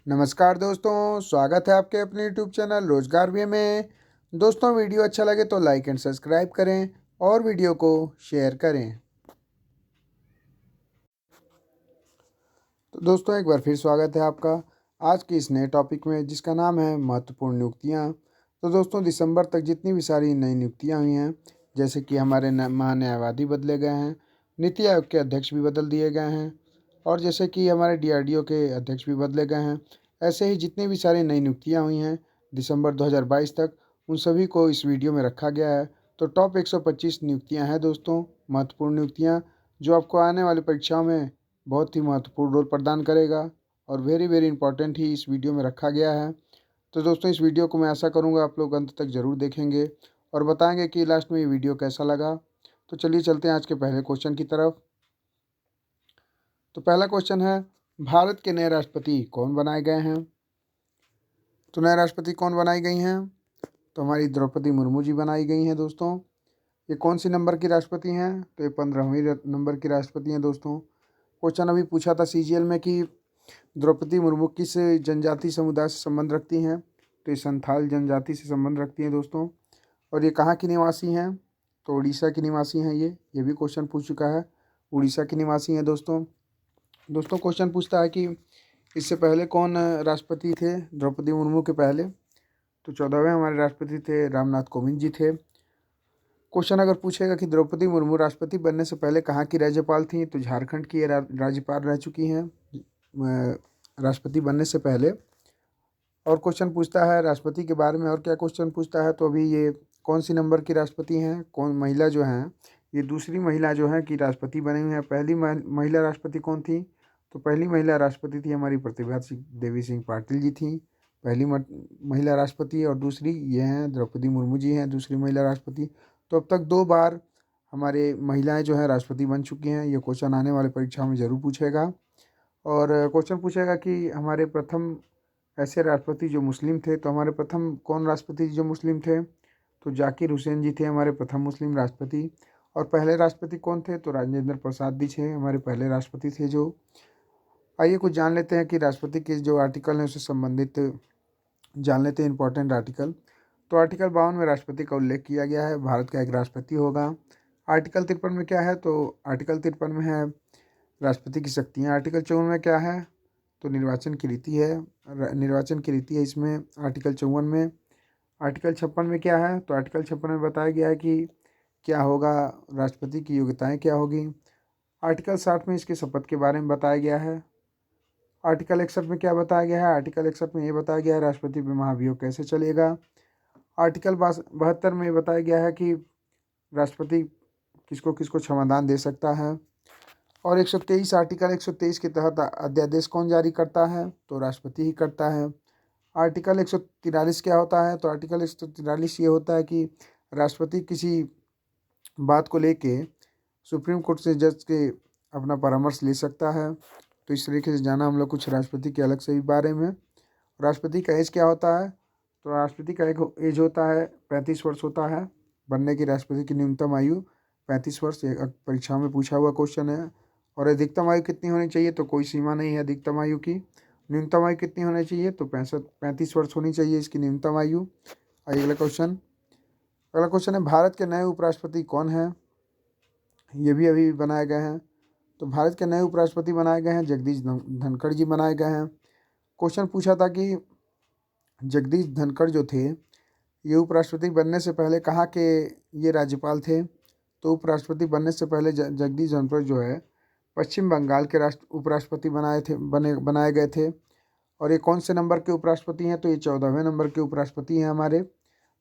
नमस्कार दोस्तों, स्वागत है आपके अपने यूट्यूब चैनल रोजगार वे में। दोस्तों, वीडियो अच्छा लगे तो लाइक एंड सब्सक्राइब करें और वीडियो को शेयर करें। तो दोस्तों, एक बार फिर स्वागत है आपका आज के इस नए टॉपिक में, जिसका नाम है महत्वपूर्ण नियुक्तियां। तो दोस्तों, दिसंबर तक जितनी भी सारी नई नियुक्तियां हुई हैं, जैसे कि हमारे महान्यायवादी बदले गए हैं, नीति आयोग के अध्यक्ष भी बदल दिए गए हैं, और जैसे कि हमारे DRDO के अध्यक्ष भी बदले गए हैं, ऐसे ही जितनी भी सारी नई नियुक्तियां हुई हैं दिसंबर 2022 तक, उन सभी को इस वीडियो में रखा गया है। तो टॉप 125 नियुक्तियाँ हैं दोस्तों, महत्वपूर्ण नियुक्तियाँ, जो आपको आने वाली परीक्षाओं में बहुत ही महत्वपूर्ण रोल प्रदान करेगा और वेरी वेरी इंपॉर्टेंट ही इस वीडियो में रखा गया है। तो दोस्तों, इस वीडियो को मैं आशा करूँगा आप लोग अंत तक ज़रूर देखेंगे और बताएंगे कि लास्ट में ये वीडियो कैसा लगा। तो चलिए चलते हैं आज के पहले क्वेश्चन की तरफ। तो पहला क्वेश्चन है, भारत के नए राष्ट्रपति कौन बनाए गए हैं? तो नए राष्ट्रपति कौन बनाई गई हैं? तो हमारी द्रौपदी मुर्मू जी बनाई गई हैं दोस्तों। ये कौन सी नंबर की राष्ट्रपति हैं? तो ये 15वीं नंबर की राष्ट्रपति हैं दोस्तों। क्वेश्चन अभी पूछा था CGL में कि द्रौपदी मुर्मू किस जनजाति समुदाय से संबंध रखती हैं? तो ये संथाल जनजाति से संबंध रखती हैं दोस्तों। और ये कहाँ की निवासी हैं? तो उड़ीसा की निवासी हैं। ये भी क्वेश्चन पूछ चुका है, उड़ीसा की निवासी हैं दोस्तों। दोस्तों, क्वेश्चन पूछता है कि इससे पहले कौन राष्ट्रपति थे द्रौपदी मुर्मू के पहले? तो 14वें हमारे राष्ट्रपति थे रामनाथ कोविंद जी थे। क्वेश्चन अगर पूछेगा कि द्रौपदी मुर्मू राष्ट्रपति बनने से पहले कहाँ की राज्यपाल थी? तो झारखंड की ये राज्यपाल रह चुकी हैं राष्ट्रपति बनने से पहले। और क्वेश्चन पूछता है राष्ट्रपति के बारे में, और क्या क्वेश्चन पूछता है, तो अभी ये कौन सी नंबर की राष्ट्रपति हैं, कौन महिला जो हैं, ये दूसरी महिला जो है कि राष्ट्रपति बनी हुई है। पहली महिला राष्ट्रपति कौन थी? तो पहली महिला राष्ट्रपति थी हमारी प्रतिभा देवी सिंह पाटिल जी थी, पहली महिला राष्ट्रपति। और दूसरी ये हैं द्रौपदी मुर्मू जी हैं, दूसरी महिला राष्ट्रपति। तो अब तक 2 बार हमारे महिलाएं जो हैं राष्ट्रपति बन चुकी हैं। ये क्वेश्चन आने वाले परीक्षा में ज़रूर पूछेगा। और क्वेश्चन पूछेगा कि हमारे प्रथम ऐसे राष्ट्रपति जो मुस्लिम थे। तो हमारे प्रथम कौन राष्ट्रपति जो मुस्लिम थे? तो जाकिर हुसैन जी थे हमारे प्रथम मुस्लिम राष्ट्रपति। और पहले राष्ट्रपति कौन थे? तो राजेंद्र प्रसाद जी थे हमारे पहले राष्ट्रपति थे जो। आइए कुछ जान लेते हैं कि राष्ट्रपति के जो आर्टिकल हैं उससे संबंधित जान लेते हैं, इंपॉर्टेंट आर्टिकल। तो आर्टिकल 52 में राष्ट्रपति का उल्लेख किया गया है, भारत का एक राष्ट्रपति होगा। आर्टिकल 53 में क्या है? तो आर्टिकल 53 में है राष्ट्रपति की शक्तियाँ। आर्टिकल 54 में क्या है? तो निर्वाचन की रीति है, निर्वाचन की रीति है इसमें आर्टिकल 54 में। आर्टिकल 56 में क्या है? तो आर्टिकल 56 में बताया गया है कि क्या होगा, राष्ट्रपति की योग्यताएं क्या होगी। आर्टिकल 60 में इसके शपथ के बारे में बताया गया है। आर्टिकल 61 में क्या बताया गया है? आर्टिकल 61 में ये बताया गया है राष्ट्रपति पे महाभियोग कैसे चलेगा। आर्टिकल 72 में बताया गया है कि राष्ट्रपति किसको किसको क्षमादान दे सकता है। और 123 आर्टिकल 123 के तहत अध्यादेश कौन जारी करता है? तो राष्ट्रपति ही करता है। आर्टिकल 143 क्या होता है? तो आर्टिकल 143 ये होता है कि राष्ट्रपति किसी बात को लेके सुप्रीम कोर्ट से जज के अपना परामर्श ले सकता है। तो इस तरीके से जाना हम लोग कुछ राष्ट्रपति के अलग से भी बारे में। राष्ट्रपति का एज क्या होता है? तो राष्ट्रपति का एक एज होता है 35 वर्ष होता है। बनने की राष्ट्रपति की न्यूनतम आयु 35 वर्ष, ये परीक्षा में पूछा हुआ क्वेश्चन है। और अधिकतम आयु कितनी होनी चाहिए? तो कोई सीमा नहीं है अधिकतम आयु की। न्यूनतम आयु कितनी होनी चाहिए? तो 35 वर्ष होनी चाहिए इसकी न्यूनतम आयु। आइए अगला क्वेश्चन। अगला क्वेश्चन है, भारत के नए उपराष्ट्रपति कौन हैं? ये भी अभी बनाए गए हैं। तो भारत के नए उपराष्ट्रपति बनाए गए हैं जगदीश धनखड़ जी बनाए गए हैं। क्वेश्चन पूछा था कि जगदीश धनखड़ जो थे ये उपराष्ट्रपति बनने से पहले कहाँ के ये राज्यपाल थे? तो उपराष्ट्रपति बनने से पहले जगदीश धनखड़ जो है पश्चिम बंगाल के उपराष्ट्रपति बनाए गए थे। और ये कौन से नंबर के उपराष्ट्रपति हैं? तो ये 14वें नंबर के उपराष्ट्रपति हैं हमारे।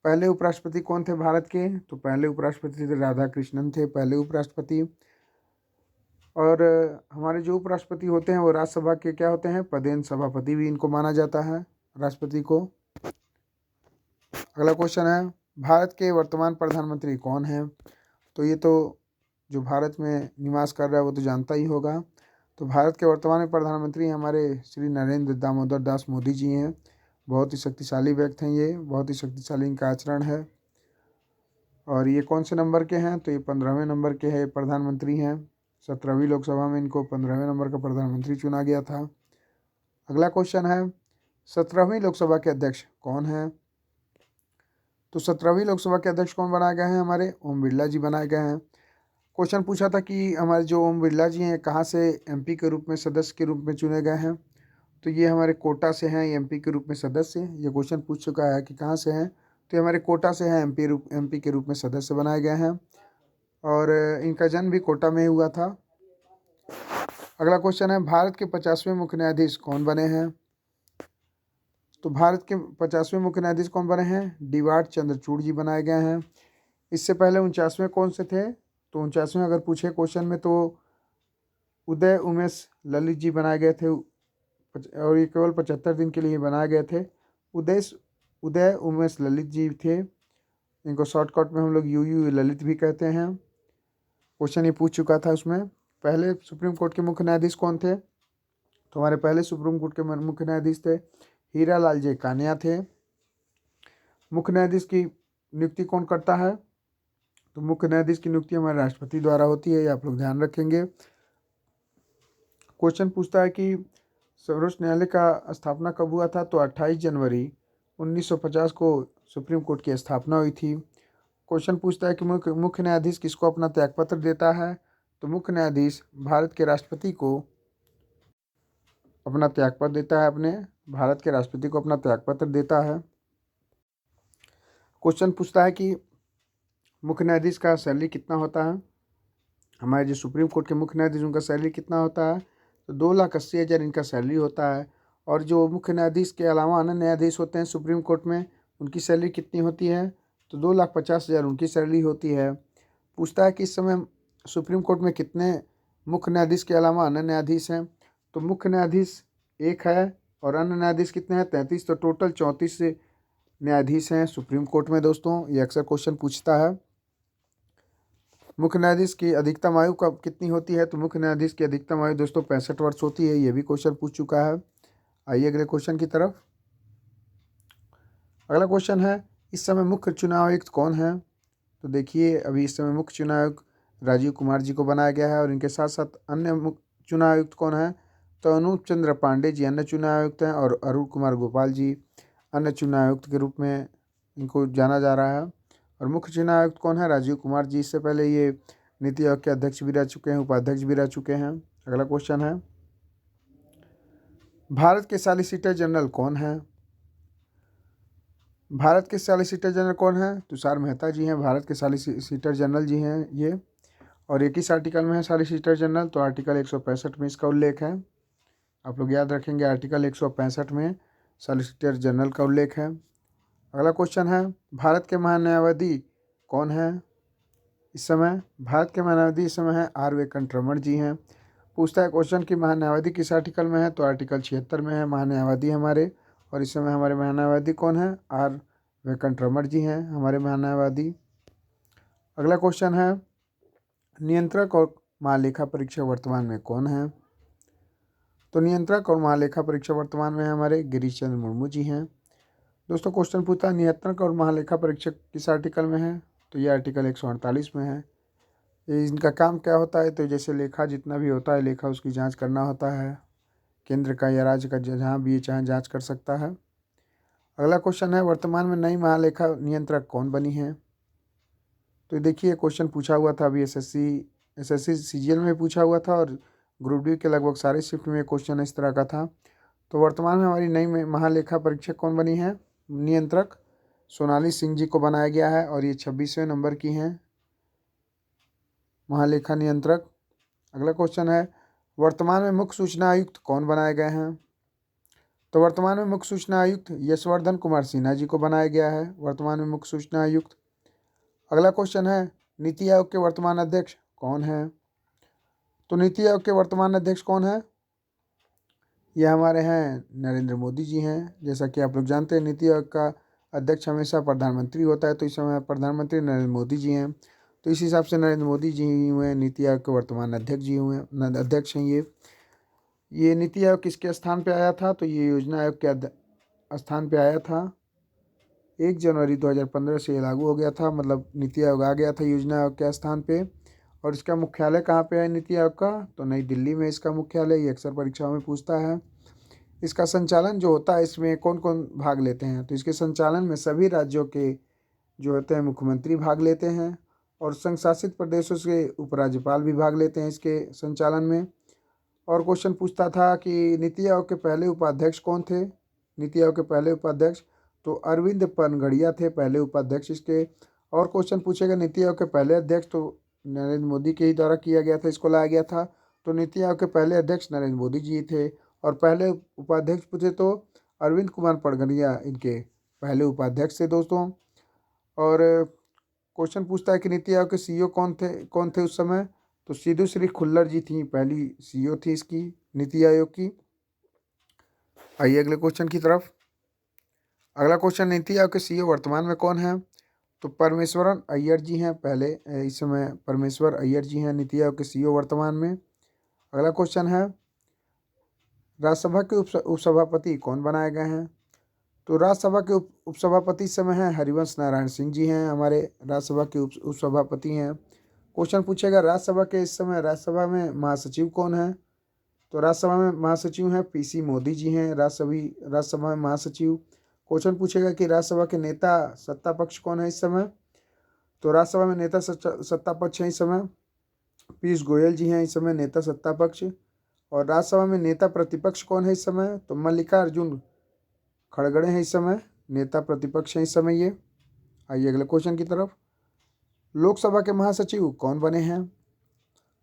पहले उपराष्ट्रपति कौन थे भारत के? तो पहले उपराष्ट्रपति थे राधा कृष्णन थे पहले उपराष्ट्रपति। और हमारे जो उपराष्ट्रपति होते हैं वो राज्यसभा के क्या होते हैं? पदेन सभापति भी इनको माना जाता है राष्ट्रपति को। अगला क्वेश्चन है, भारत के वर्तमान प्रधानमंत्री कौन हैं? तो ये तो जो भारत में निवास कर रहा है वो तो जानता ही होगा। तो भारत के वर्तमान प्रधानमंत्री हमारे श्री नरेंद्र दामोदर दास मोदी जी हैं। बहुत ही शक्तिशाली व्यक्ति हैं, ये बहुत ही शक्तिशाली इनका आचरण है। और ये कौन से नंबर के हैं? तो ये 15वें नंबर के हैं प्रधानमंत्री हैं। 17वीं लोकसभा में इनको 15वें नंबर का प्रधानमंत्री चुना गया था। अगला क्वेश्चन है, 17वीं लोकसभा के अध्यक्ष कौन हैं? तो 17वीं लोकसभा के अध्यक्ष कौन बनाए गए हैं? हमारे ओम बिरला जी बनाए गए हैं। क्वेश्चन पूछा था कि हमारे जो ओम बिरला जी हैं कहाँ से एमपी के रूप में सदस्य के रूप में चुने गए हैं? तो ये हमारे कोटा से हैं एमपी के रूप में सदस्य। ये क्वेश्चन पूछ चुका है कि कहाँ से हैं, तो ये हमारे कोटा से हैं एमपी के रूप में सदस्य बनाए गए हैं और इनका जन्म भी कोटा में हुआ था। अगला क्वेश्चन है, भारत के 50वें मुख्य न्यायाधीश कौन बने हैं? तो भारत के 50वें मुख्य न्यायाधीश कौन बने हैं? डी.वाई. चंद्रचूड़ जी बनाए गए हैं। इससे पहले 49वें कौन से थे? तो 49वें अगर पूछे क्वेश्चन में तो उदय उमेश ललित जी बनाए गए थे और ये केवल 75 दिन के लिए बनाए गए थे। उदय उमेश ललित जी थे। इनको शॉर्टकट में हम लोग यू ललित भी कहते हैं। क्वेश्चन ये पूछ चुका था उसमें। पहले सुप्रीम कोर्ट के मुख्य न्यायाधीश कौन थे? तो हमारे पहले सुप्रीम कोर्ट के मुख्य न्यायाधीश थे हीरा लाल जे कानिया थे। मुख्य न्यायाधीश की नियुक्ति कौन करता है? तो मुख्य न्यायाधीश की नियुक्ति हमारे राष्ट्रपति द्वारा होती है, ये आप लोग ध्यान रखेंगे। क्वेश्चन पूछता है कि सर्वोच्च न्यायालय का स्थापना कब हुआ था? तो 28 जनवरी 1950 को सुप्रीम कोर्ट की स्थापना हुई थी। क्वेश्चन पूछता है कि मुख्य न्यायाधीश किसको अपना त्यागपत्र देता है? तो मुख्य न्यायाधीश भारत के राष्ट्रपति को अपना त्यागपत्र देता है, भारत के राष्ट्रपति को अपना त्यागपत्र देता है। क्वेश्चन पूछता है कि मुख्य न्यायाधीश का सैलरी कितना होता है? हमारे जो सुप्रीम कोर्ट के मुख्य न्यायाधीश उनका सैलरी कितना होता है? तो 2,80,000 इनका सैलरी होता है। और जो मुख्य न्यायाधीश के अलावा अन्य न्यायाधीश होते हैं सुप्रीम कोर्ट में, उनकी सैलरी कितनी होती है? तो 2,50,000 उनकी सैलरी होती है। पूछता है कि इस समय सुप्रीम कोर्ट में कितने मुख्य न्यायाधीश के अलावा अन्य न्यायाधीश हैं? तो मुख्य न्यायाधीश एक है और अन्य न्यायाधीश कितने हैं? 33। तो टोटल 34 न्यायाधीश हैं सुप्रीम कोर्ट में। दोस्तों ये अक्सर क्वेश्चन पूछता है। मुख्य न्यायाधीश की अधिकतम आयु कब कितनी होती है? तो मुख्य न्यायाधीश की अधिकतम आयु दोस्तों 65 वर्ष होती है। ये भी क्वेश्चन पूछ चुका है। आइए अगले क्वेश्चन की तरफ। अगला क्वेश्चन है, इस समय मुख्य चुनाव आयुक्त कौन है? तो देखिए अभी इस समय मुख्य चुनाव आयुक्त राजीव कुमार जी को बनाया गया है और इनके साथ साथ अन्य मुख्य चुनाव आयुक्त कौन है? तो अनूप चंद्र पांडे जी अन्य चुनाव आयुक्त हैं और अरुण कुमार गोपाल जी अन्य चुनाव आयुक्त के रूप में इनको जाना जा रहा है। और मुख्य चुनाव आयुक्त कौन है? राजीव कुमार जी। इससे पहले ये नीति आयोग के अध्यक्ष भी रह चुके हैं, उपाध्यक्ष भी रह चुके हैं। अगला क्वेश्चन है, भारत के सॉलिसिटर जनरल कौन है? भारत के सॉलिसिटर जनरल कौन है? तुषार मेहता जी हैं भारत के सॉलिसिटर जनरल जी हैं ये। और एक किस आर्टिकल में है सॉलिसिटर जनरल? तो आर्टिकल 165 में इसका उल्लेख है। आप लोग याद रखेंगे आर्टिकल 165 में सॉलिसिटर जनरल का उल्लेख है। अगला क्वेश्चन है, भारत के महान्यायवादी कौन है इस समय? भारत के महान्यायवादी इस समय है आर वेंकटरमण जी हैं। पूछता है क्वेश्चन कि महान्यायवादी किस आर्टिकल में है? तो आर्टिकल 76 में है महान्यायवादी हमारे। और इस समय हमारे महान्यायवादी कौन है? आर वेंकटरमण जी हैं हमारे महान्यायवादी। अगला क्वेश्चन है, नियंत्रक और महालेखा परीक्षक वर्तमान में कौन है? तो नियंत्रक और महालेखा परीक्षक वर्तमान में हमारे गिरीश चंद्र मुर्मू जी हैं। दोस्तों क्वेश्चन पूछता है, नियंत्रक और महालेखा परीक्षक किस आर्टिकल में है? तो ये आर्टिकल 148 में है। इनका काम क्या होता है? तो जैसे लेखा जितना भी होता है लेखा उसकी जांच करना होता है, केंद्र का या राज्य का जहाँ भी ये चाहे जांच कर सकता है। अगला क्वेश्चन है, वर्तमान में नई महालेखा नियंत्रक कौन बनी है? तो देखिए क्वेश्चन पूछा हुआ था अभी एसएससी सीजीएल में पूछा हुआ था और ग्रुप डी के लगभग सारे शिफ्ट में क्वेश्चन इस तरह का था। तो वर्तमान में हमारी नई महालेखा परीक्षक कौन बनी है? नियंत्रक सोनाली सिंह जी को बनाया गया है और ये 26वें नंबर की हैं महालेखा नियंत्रक। अगला क्वेश्चन है, वर्तमान में मुख्य सूचना आयुक्त कौन बनाए गए हैं? तो वर्तमान में मुख्य सूचना आयुक्त यशवर्धन कुमार सिन्हा जी को बनाया गया है वर्तमान में मुख्य सूचना आयुक्त। अगला क्वेश्चन है, नीति आयोग के वर्तमान अध्यक्ष कौन है? तो नीति आयोग के वर्तमान अध्यक्ष कौन है? ये हमारे हैं नरेंद्र मोदी जी हैं। जैसा कि आप लोग जानते हैं नीति आयोग का अध्यक्ष हमेशा प्रधानमंत्री होता है, तो इस समय प्रधानमंत्री नरेंद्र मोदी जी हैं। तो इस हिसाब से नरेंद्र मोदी जी ही हुए नीति आयोग के वर्तमान अध्यक्ष जी हुए अध्यक्ष हैं ये नीति आयोग किसके स्थान पे आया था? तो ये योजना आयोग के स्थान पे आया था। 1 जनवरी 2015 से ये लागू हो गया था, मतलब नीति आयोग आ गया था योजना आयोग के स्थान पे। और इसका मुख्यालय कहाँ पे है नीति आयोग का? तो नई दिल्ली में इसका मुख्यालय। ये अक्सर परीक्षाओं में पूछता है। इसका संचालन जो होता है इसमें कौन कौन भाग लेते हैं? तो इसके संचालन में सभी राज्यों के जो होते हैं मुख्यमंत्री भाग लेते हैं और संघ शासित प्रदेशों से उपराज्यपाल भी भाग लेते हैं इसके संचालन में। और क्वेश्चन पूछता था कि नीति आयोग के पहले उपाध्यक्ष कौन थे? नीति आयोग के पहले उपाध्यक्ष तो अरविंद पनगड़िया थे पहले उपाध्यक्ष इसके। और क्वेश्चन पूछेगा नीति आयोग के पहले अध्यक्ष, तो नरेंद्र मोदी के ही द्वारा किया गया था, इसको लाया गया था। तो नीति आयोग के पहले अध्यक्ष नरेंद्र मोदी जी थे। और पहले उपाध्यक्ष पूछे तो अरविंद कुमार पनगड़िया इनके पहले उपाध्यक्ष थे दोस्तों। और क्वेश्चन पूछता है कि नीति आयोग के सीईओ कौन थे उस समय? तो सिद्धू श्री खुल्लर जी थी पहली सीईओ थी इसकी नीति आयोग की। आइए अगले क्वेश्चन की तरफ। अगला क्वेश्चन, नीति आयोग के सीईओ वर्तमान में कौन है? तो परमेश्वरन अय्यर जी हैं पहले, इस समय परमेश्वर अय्यर जी हैं नीति आयोग के सीईओ वर्तमान में। अगला क्वेश्चन है, राज्यसभा के उपसभापति कौन बनाए गए हैं? तो राज्यसभा के उपसभापति इस समय हैं हरिवंश नारायण सिंह जी हैं, हमारे राज्यसभा के उपसभापति हैं। क्वेश्चन पूछेगा राज्यसभा के इस समय राज्यसभा में महासचिव कौन है? तो राज्यसभा में महासचिव हैं पीसी मोदी जी हैं राज्यसभा में महासचिव। क्वेश्चन पूछेगा कि राज्यसभा के नेता सत्ता पक्ष कौन है इस समय? तो राज्यसभा में नेता सत्ता पक्ष है इस समय पीयूष गोयल जी हैं इस समय नेता सत्ता पक्ष। और राज्यसभा में नेता प्रतिपक्ष कौन है इस समय? तो मल्लिकार्जुन खड़गड़े हैं इस समय नेता प्रतिपक्ष हैं इस समय ये। आइए अगले क्वेश्चन की तरफ। लोकसभा के महासचिव कौन बने हैं?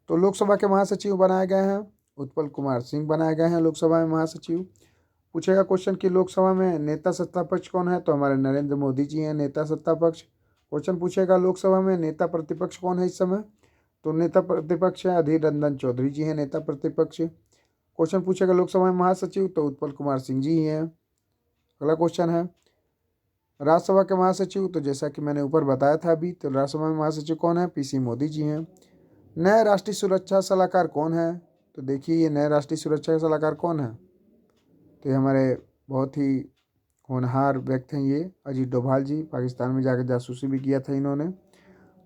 तो लोकसभा के महासचिव बनाए गए हैं उत्पल कुमार सिंह बनाए गए हैं लोकसभा में महासचिव। पूछेगा क्वेश्चन कि लोकसभा में नेता सत्ता पक्ष कौन है? तो हमारे नरेंद्र मोदी जी हैं नेता सत्ता पक्ष। क्वेश्चन पूछेगा लोकसभा में नेता प्रतिपक्ष कौन है इस समय? तो नेता प्रतिपक्ष है अधीर रंजन चौधरी जी हैं नेता प्रतिपक्ष। क्वेश्चन पूछेगा लोकसभा में महासचिव, तो उत्पल कुमार सिंह जी ही हैं। अगला क्वेश्चन है राज्यसभा के महासचिव, तो जैसा कि मैंने ऊपर बताया था अभी, तो राज्यसभा में महासचिव कौन है? पीसी मोदी जी हैं। नए राष्ट्रीय सुरक्षा सलाहकार कौन है? तो देखिए ये नए राष्ट्रीय सुरक्षा सलाहकार कौन है? तो ये हमारे बहुत ही होनहार व्यक्ति हैं ये अजीत डोभाल जी, पाकिस्तान में जाकर जासूसी भी किया था इन्होंने।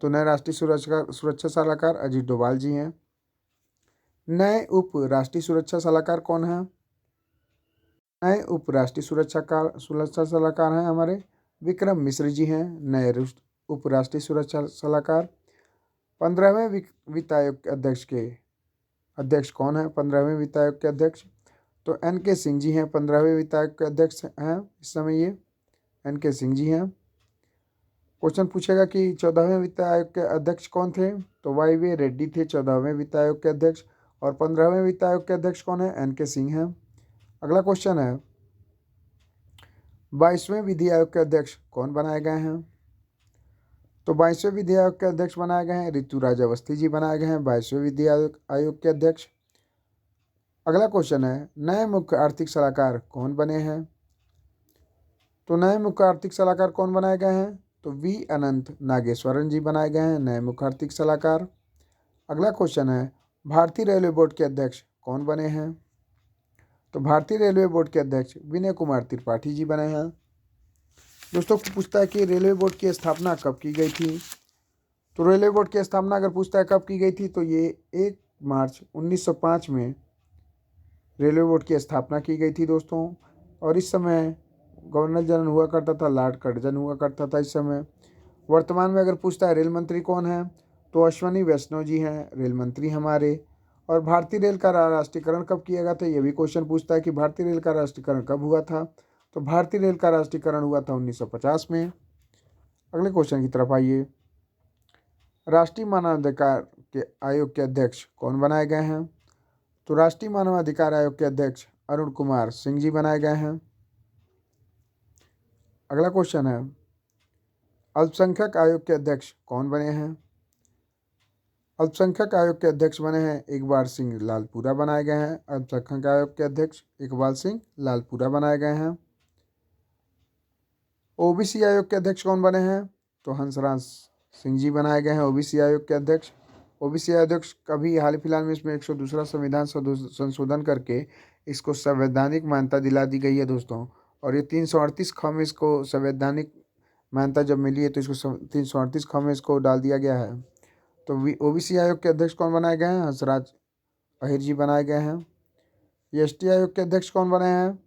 तो नए राष्ट्रीय सुरक्षा सलाहकार अजीत डोभाल जी हैं। नए उप राष्ट्रीय सुरक्षा सलाहकार कौन है? नए उप राष्ट्रीय सुरक्षा सलाहकार हैं हमारे विक्रम मिश्र जी हैं नए उप राष्ट्रीय सुरक्षा सलाहकार। 15वें वित्त आयोग के अध्यक्ष कौन है? 15वें वित्त आयोग के अध्यक्ष तो एन.के. सिंह जी हैं 15वें वित्त आयोग के अध्यक्ष हैं इस समय ये एन.के. सिंह जी हैं। क्वेश्चन पूछेगा कि 14वें वित्त आयोग के अध्यक्ष कौन थे? तो वाई.वी. रेड्डी थे 14वें वित्त आयोग के अध्यक्ष। और 15वें वित्त आयोग के अध्यक्ष कौन है? एन.के. सिंह हैं। अगला क्वेश्चन है 22वें विधि आयोग के अध्यक्ष कौन बनाए गए हैं? तो 22वें विधि आयोग के अध्यक्ष बनाए गए हैं ऋतुराज अवस्थी जी बनाए गए हैं 22वें विधि आयोग के अध्यक्ष। अगला क्वेश्चन है नए मुख्य आर्थिक सलाहकार कौन बने हैं? तो नए मुख्य आर्थिक सलाहकार कौन बनाए गए हैं? तो वी अनंत नागेश्वरन जी बनाए गए हैं नए मुख्य आर्थिक सलाहकार। अगला क्वेश्चन है भारतीय रेलवे बोर्ड के अध्यक्ष कौन बने हैं? तो भारतीय रेलवे बोर्ड के अध्यक्ष विनय कुमार त्रिपाठी जी बने हैं। दोस्तों पूछता है कि रेलवे बोर्ड की स्थापना कब की गई थी? तो रेलवे बोर्ड की स्थापना अगर पूछता है कब की गई थी, तो ये 1 मार्च 1905 में रेलवे बोर्ड की स्थापना की गई थी दोस्तों। और इस समय गवर्नर जनरल हुआ करता था लॉर्ड कर्जन हुआ करता था इस समय। वर्तमान में अगर पूछता है रेल मंत्री कौन है, तो अश्वनी वैष्णव जी हैं रेल मंत्री हमारे। और भारतीय रेल का राष्ट्रीयकरण कब किया गया था, ये भी क्वेश्चन पूछता है कि भारतीय रेल का राष्ट्रीयकरण कब हुआ था। तो भारतीय रेल का राष्ट्रीयकरण हुआ था 1950 में। अगले क्वेश्चन की तरफ आइए। राष्ट्रीय मानवाधिकार के आयोग के अध्यक्ष कौन बनाए गए हैं? तो राष्ट्रीय मानवाधिकार आयोग के अध्यक्ष अरुण कुमार सिंह जी बनाए गए हैं। अगला क्वेश्चन है अल्पसंख्यक आयोग के अध्यक्ष कौन बने हैं? अल्पसंख्यक आयोग के अध्यक्ष बने हैं इकबाल सिंह लालपुरा बनाए गए हैं। अल्पसंख्यक आयोग के अध्यक्ष इकबाल सिंह लालपुरा बनाए गए हैं। ओबीसी आयोग के अध्यक्ष कौन बने हैं? तो हंसराज सिंह जी बनाए गए हैं ओबीसी आयोग के अध्यक्ष। ओबीसी अध्यक्ष कभी हाल फिलहाल में इसमें 102वां संविधान संशोधन करके इसको संवैधानिक मान्यता दिला दी गई है दोस्तों। और ये 338 ख में इसको संवैधानिक मान्यता जब मिली है, तो इसको 338 ख में इसको डाल दिया गया है। तो ओबीसी आयोग के अध्यक्ष कौन बनाए गए हैं? हंसराज अहिर जी बनाए गए हैं। एसटी आयोग के अध्यक्ष कौन बने हैं?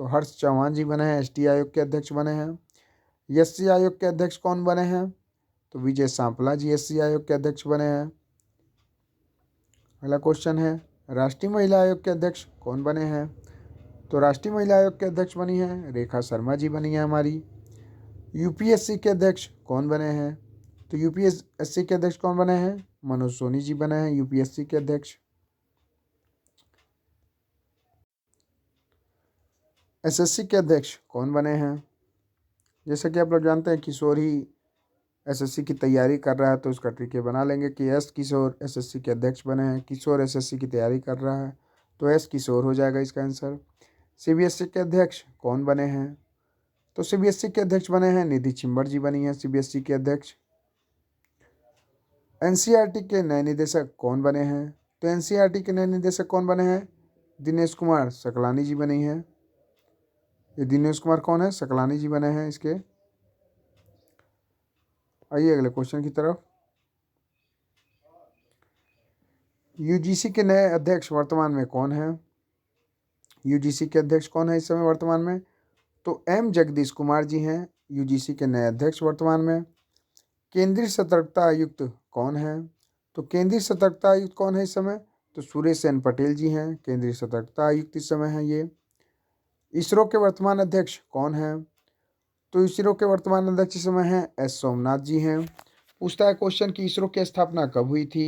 तो हर्ष चौहान जी बने हैं, एसटी आयोग के अध्यक्ष बने हैं। एससी आयोग के अध्यक्ष कौन बने हैं? तो विजय सांपला जी एससी आयोग के अध्यक्ष बने हैं। अगला क्वेश्चन है, राष्ट्रीय महिला आयोग के अध्यक्ष कौन बने हैं? तो राष्ट्रीय महिला आयोग के अध्यक्ष बनी है रेखा शर्मा जी बनी है हमारी। यूपीएससी के अध्यक्ष कौन बने हैं? तो यूपीएससी के अध्यक्ष कौन बने हैं? मनोज सोनी जी बने हैं यूपीएससी के अध्यक्ष। एसएससी के अध्यक्ष कौन बने हैं? जैसा कि आप लोग जानते हैं किशोर ही एसएससी की तैयारी कर रहा है, तो उसका ट्रिक बना लेंगे कि एस किशोर एसएससी के अध्यक्ष बने हैं। किशोर एसएससी की तैयारी कर रहा है तो एस किशोर हो जाएगा इसका आंसर। सीबीएसई के अध्यक्ष कौन बने हैं? तो सीबीएसई के अध्यक्ष बने हैं निधि चिंबर जी बनी है सीबीएसई के अध्यक्ष। एनसीईआरटी के नए निदेशक कौन बने हैं? तो एनसीईआरटी के नए निदेशक कौन बने हैं? दिनेश कुमार सकलानी जी बनी हैं। ये दिनेश कुमार कौन है? सकलानी जी बने हैं इसके। आइए अगले क्वेश्चन की तरफ। यूजीसी के नए अध्यक्ष वर्तमान में कौन है? यूजीसी के अध्यक्ष कौन है इस समय वर्तमान में? तो एम जगदीश कुमार जी हैं यूजीसी के नए अध्यक्ष वर्तमान में। केंद्रीय सतर्कता आयुक्त कौन है? तो केंद्रीय सतर्कता आयुक्त कौन है इस समय? तो सुरेश सेन पटेल जी हैं केंद्रीय सतर्कता आयुक्त इस समय हैं ये। इसरो के वर्तमान अध्यक्ष कौन है? तो इसरो के वर्तमान अध्यक्ष इस समय हैं एस सोमनाथ जी हैं। पूछता है क्वेश्चन कि इसरो की स्थापना कब हुई थी?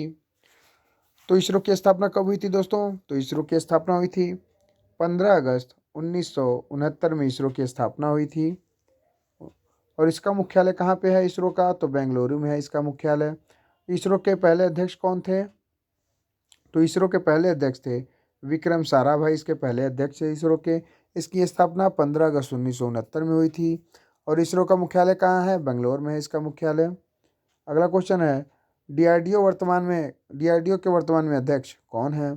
तो इसरो की स्थापना कब हुई थी दोस्तों? तो इसरो की स्थापना हुई थी 15 अगस्त 1969 में इसरो की स्थापना हुई थी। और इसका मुख्यालय कहाँ पे है इसरो का? तो बेंगलुरु में है इसका मुख्यालय। इसरो के पहले अध्यक्ष कौन थे? तो इसरो के पहले अध्यक्ष थे विक्रम साराभाई, इसके पहले अध्यक्ष है इसरो के। इसकी स्थापना 15 अगस्त 1969 में हुई थी। और इसरो का मुख्यालय कहाँ है? बेंगलोर में है इसका मुख्यालय। अगला क्वेश्चन है, डीआरडीओ के वर्तमान में अध्यक्ष कौन है?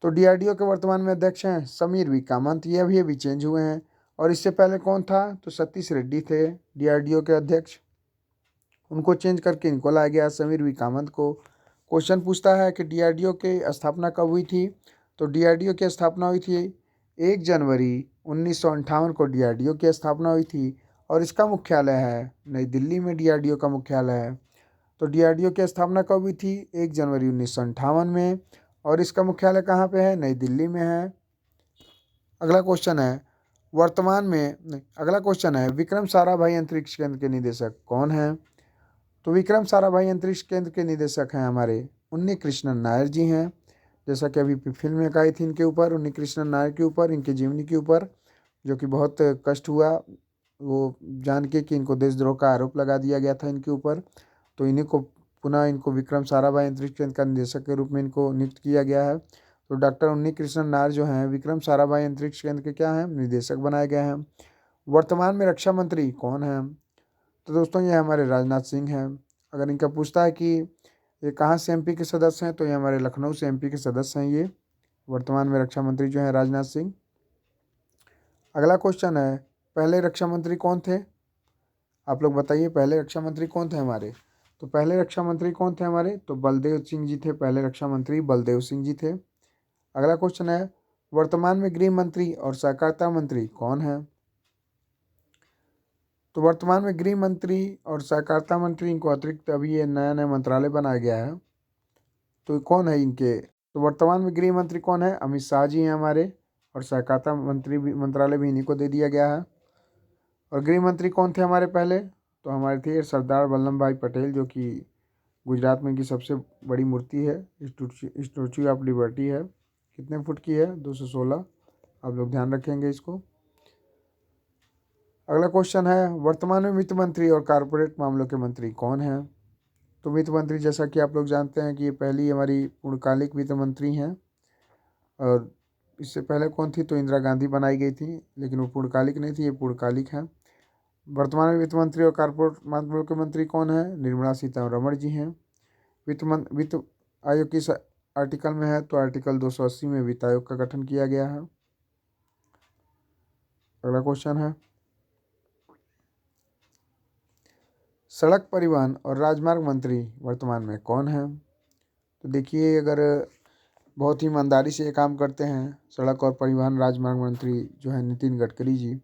तो डीआरडीओ के वर्तमान में अध्यक्ष हैं समीर वी कामत। ये अभी चेंज हुए हैं। और इससे पहले कौन था? तो सतीश रेड्डी थे डीआरडीओ के अध्यक्ष। उनको चेंज करके इनको लाया गया समीर वी कामत को। क्वेश्चन पूछता है कि डीआरडीओ की स्थापना कब हुई थी? तो डीआरडीओ की स्थापना हुई थी 1 जनवरी 1958 को डीआरडीओ की स्थापना हुई थी। और इसका मुख्यालय है नई दिल्ली में डीआरडीओ का मुख्यालय है। तो डीआरडीओ की स्थापना कब हुई थी? 1 जनवरी 1958 में। और इसका मुख्यालय कहाँ पे है? नई दिल्ली में है। अगला क्वेश्चन है अगला क्वेश्चन है विक्रम साराभाई अंतरिक्ष केंद्र के निदेशक कौन है? तो विक्रम साराभाई अंतरिक्ष केंद्र के निदेशक हैं हमारे उन्नी कृष्णन नायर जी हैं। जैसा कि अभी फिल्म एक आई थी इनके ऊपर, उन्नी कृष्णन नायर के ऊपर, इनकी जीवनी के ऊपर, जो कि बहुत कष्ट हुआ वो जान के कि इनको देशद्रोह का आरोप लगा दिया गया था इनके ऊपर। तो इन्हीं को पुनः इनको विक्रम साराभाई अंतरिक्ष केंद्र का निदेशक के रूप में इनको नियुक्त किया गया है। तो डॉक्टर उन्नी कृष्णन नायर जो हैं विक्रम साराभाई अंतरिक्ष केंद्र के क्या हैं? निदेशक बनाए गए हैं। वर्तमान में रक्षा मंत्री कौन है? तो दोस्तों ये हमारे राजनाथ सिंह हैं। अगर इनका पूछता है कि ये कहाँ से एमपी के सदस्य हैं, तो ये हमारे लखनऊ से एमपी के सदस्य हैं ये वर्तमान में रक्षा मंत्री जो हैं राजनाथ सिंह। अगला क्वेश्चन है, पहले रक्षा मंत्री कौन थे? आप लोग बताइए पहले रक्षा मंत्री कौन थे हमारे? तो पहले रक्षा मंत्री कौन थे हमारे? तो बलदेव सिंह जी थे पहले रक्षा मंत्री, बलदेव सिंह जी थे। अगला क्वेश्चन है, वर्तमान में गृह मंत्री और सहकारिता मंत्री कौन है? तो वर्तमान में गृह मंत्री और सहकारिता मंत्री इनको अतिरिक्त अभी ये नया नया मंत्रालय बनाया गया है। तो कौन है इनके? तो वर्तमान में गृह मंत्री कौन है? अमित शाह जी हैं हमारे। और सहकारिता मंत्री भी मंत्रालय भी इन्हीं को दे दिया गया है। और गृह मंत्री कौन थे हमारे पहले? तो हमारे थे सरदार वल्लभ भाई पटेल, जो कि गुजरात में इनकी सबसे बड़ी मूर्ति है, स्टैचू ऑफ लिबर्टी है। कितने फुट की है? 216। आप लोग ध्यान रखेंगे इसको। अगला क्वेश्चन है, वर्तमान में वित्त मंत्री और कारपोरेट मामलों के मंत्री कौन हैं? तो वित्त मंत्री जैसा कि आप लोग जानते हैं कि ये पहली हमारी पूर्णकालिक वित्त मंत्री हैं। और इससे पहले कौन थी? तो इंदिरा गांधी बनाई गई थी, लेकिन वो पूर्णकालिक नहीं थी, ये पूर्णकालिक हैं। वर्तमान में वित्त मंत्री और कारपोरेट मामलों के मंत्री कौन है? निर्मला सीतारमण जी हैं। वित्त आयोग किस आर्टिकल में है? तो आर्टिकल 280 में वित्त आयोग का गठन किया गया है। अगला क्वेश्चन है, सड़क परिवहन और राजमार्ग मंत्री वर्तमान में कौन है? तो देखिए, अगर बहुत ही ईमानदारी से ये काम करते हैं। सड़क और परिवहन राजमार्ग मंत्री जो है नितिन गडकरी जी।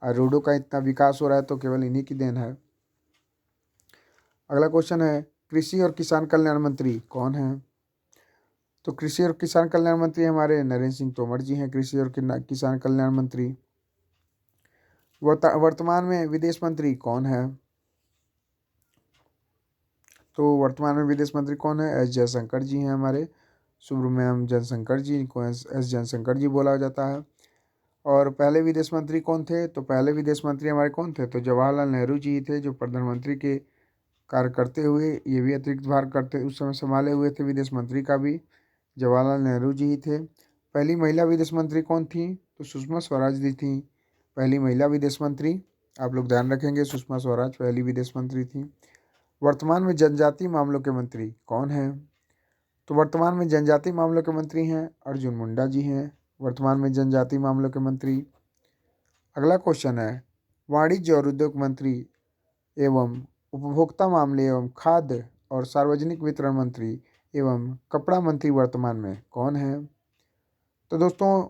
और रोडों का इतना विकास हो रहा है तो केवल इन्हीं की देन है। अगला क्वेश्चन है, कृषि और किसान कल्याण मंत्री कौन है? तो कृषि और किसान कल्याण मंत्री हमारे नरेंद्र सिंह तोमर जी हैं, कृषि और किसान कल्याण मंत्री। वर्तमान में विदेश मंत्री कौन है? तो वर्तमान में विदेश मंत्री कौन है? एस जयशंकर जी हैं हमारे, सुब्रमण्यम जयशंकर जी को एस जयशंकर जी बोला जाता है। और पहले विदेश मंत्री कौन थे? तो पहले विदेश मंत्री हमारे कौन थे? तो जवाहरलाल नेहरू जी थे, जो प्रधानमंत्री के कार्य करते हुए ये भी अतिरिक्त भार करते उस समय संभाले हुए थे विदेश मंत्री का भी, जवाहरलाल नेहरू जी ही थे। पहली महिला विदेश मंत्री कौन थी? तो सुषमा स्वराज जी थी, पहली महिला विदेश मंत्री। आप लोग ध्यान रखेंगे, सुषमा स्वराज पहली विदेश मंत्री थी। वर्तमान में जनजातीय मामलों के मंत्री कौन हैं? तो वर्तमान में जनजातीय मामलों के मंत्री हैं अर्जुन मुंडा जी हैं, वर्तमान में जनजातीय मामलों के मंत्री। अगला क्वेश्चन है, वाणिज्य और उद्योग मंत्री एवं उपभोक्ता मामले एवं खाद्य और सार्वजनिक वितरण मंत्री एवं कपड़ा मंत्री वर्तमान में कौन है? तो दोस्तों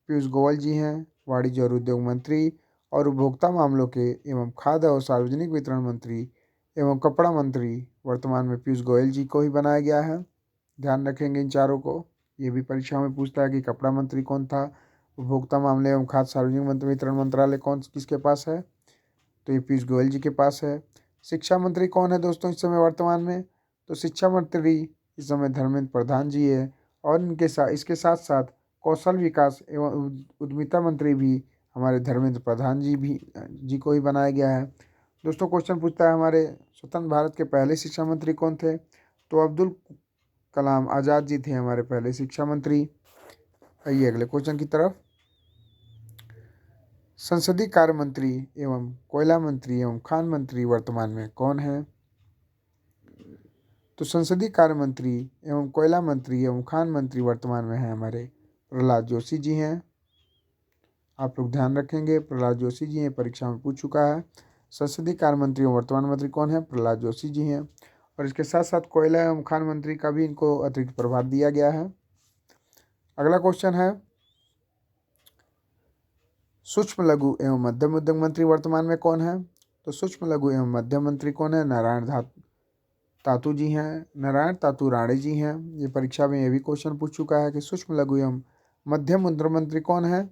पीयूष गोयल जी हैं, वाणिज्य और उद्योग मंत्री। और उपभोक्ता मामलों के एवं खाद्य और सार्वजनिक वितरण मंत्री एवं कपड़ा मंत्री वर्तमान में पीयूष गोयल जी को ही बनाया गया है। ध्यान रखेंगे इन चारों को, ये भी परीक्षा में पूछता है कि कपड़ा मंत्री कौन था, उपभोक्ता मामले एवं खाद्य सार्वजनिक वितरण मंत्रालय कौन किसके पास है? तो ये पीयूष गोयल जी के पास है। शिक्षा मंत्री कौन है दोस्तों इस समय वर्तमान में? तो शिक्षा मंत्री इस समय धर्मेंद्र प्रधान जी है। और इसके साथ साथ कौशल विकास एवं उद्यमिता मंत्री भी हमारे धर्मेंद्र प्रधान जी को ही बनाया गया है। दोस्तों क्वेश्चन पूछता है, हमारे स्वतंत्र भारत के पहले शिक्षा मंत्री कौन थे? तो अब्दुल कलाम आज़ाद जी थे हमारे पहले शिक्षा मंत्री। आइए अगले क्वेश्चन की तरफ। संसदीय कार्य मंत्री एवं कोयला मंत्री एवं खान मंत्री वर्तमान में कौन है? तो संसदीय कार्य मंत्री एवं कोयला मंत्री एवं खान मंत्री वर्तमान में है हमारे प्रहलाद जोशी जी हैं। आप लोग ध्यान रखेंगे, प्रहलाद जोशी जी हैं, परीक्षा में पूछ चुका है। संसदीय कार्य मंत्री एवं वर्तमान मंत्री कौन है? प्रहलाद जोशी जी हैं। और इसके साथ साथ कोयला एवं खान मंत्री का भी इनको अतिरिक्त प्रभार दिया गया है। अगला क्वेश्चन है, सूक्ष्म लघु एवं मध्यम उद्योग मंत्री वर्तमान में कौन है? तो सूक्ष्म लघु एवं मध्यम मंत्री कौन है? नारायण तातू जी हैं, नारायण तातू राणे जी हैं। ये परीक्षा में ये भी क्वेश्चन पूछ चुका है कि सूक्ष्म लघु एवं मध्यम उद्योग मंत्री कौन है?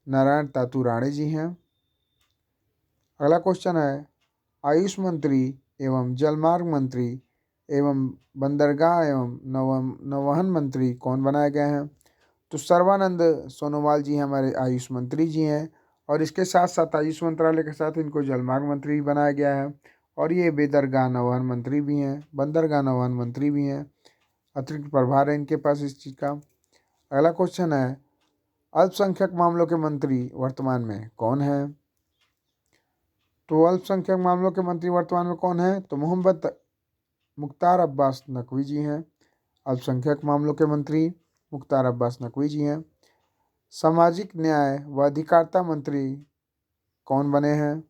नारायण तातू राणे जी हैं। अगला क्वेश्चन है, आयुष मंत्री एवं जलमार्ग मंत्री एवं बंदरगाह एवं नौवहन मंत्री कौन बनाए गए हैं? तो सर्बानंद सोनोवाल जी हमारे आयुष मंत्री जी हैं। और इसके साथ साथ आयुष मंत्रालय के साथ इनको जलमार्ग मंत्री भी बनाया गया है। और ये बेदरगाह नौवहन मंत्री भी हैं, बंदरगाह नौवहन मंत्री भी हैं, अतिरिक्त प्रभार है इनके पास इस चीज़ का। अगला क्वेश्चन है, अल्पसंख्यक मामलों के मंत्री वर्तमान में कौन है? तो अल्पसंख्यक मामलों के मंत्री वर्तमान में कौन है? तो मोहम्मद मुख्तार अब्बास नकवी जी हैं, अल्पसंख्यक मामलों के मंत्री मुख्तार अब्बास नकवी जी हैं। सामाजिक न्याय व अधिकारिता मंत्री कौन बने हैं?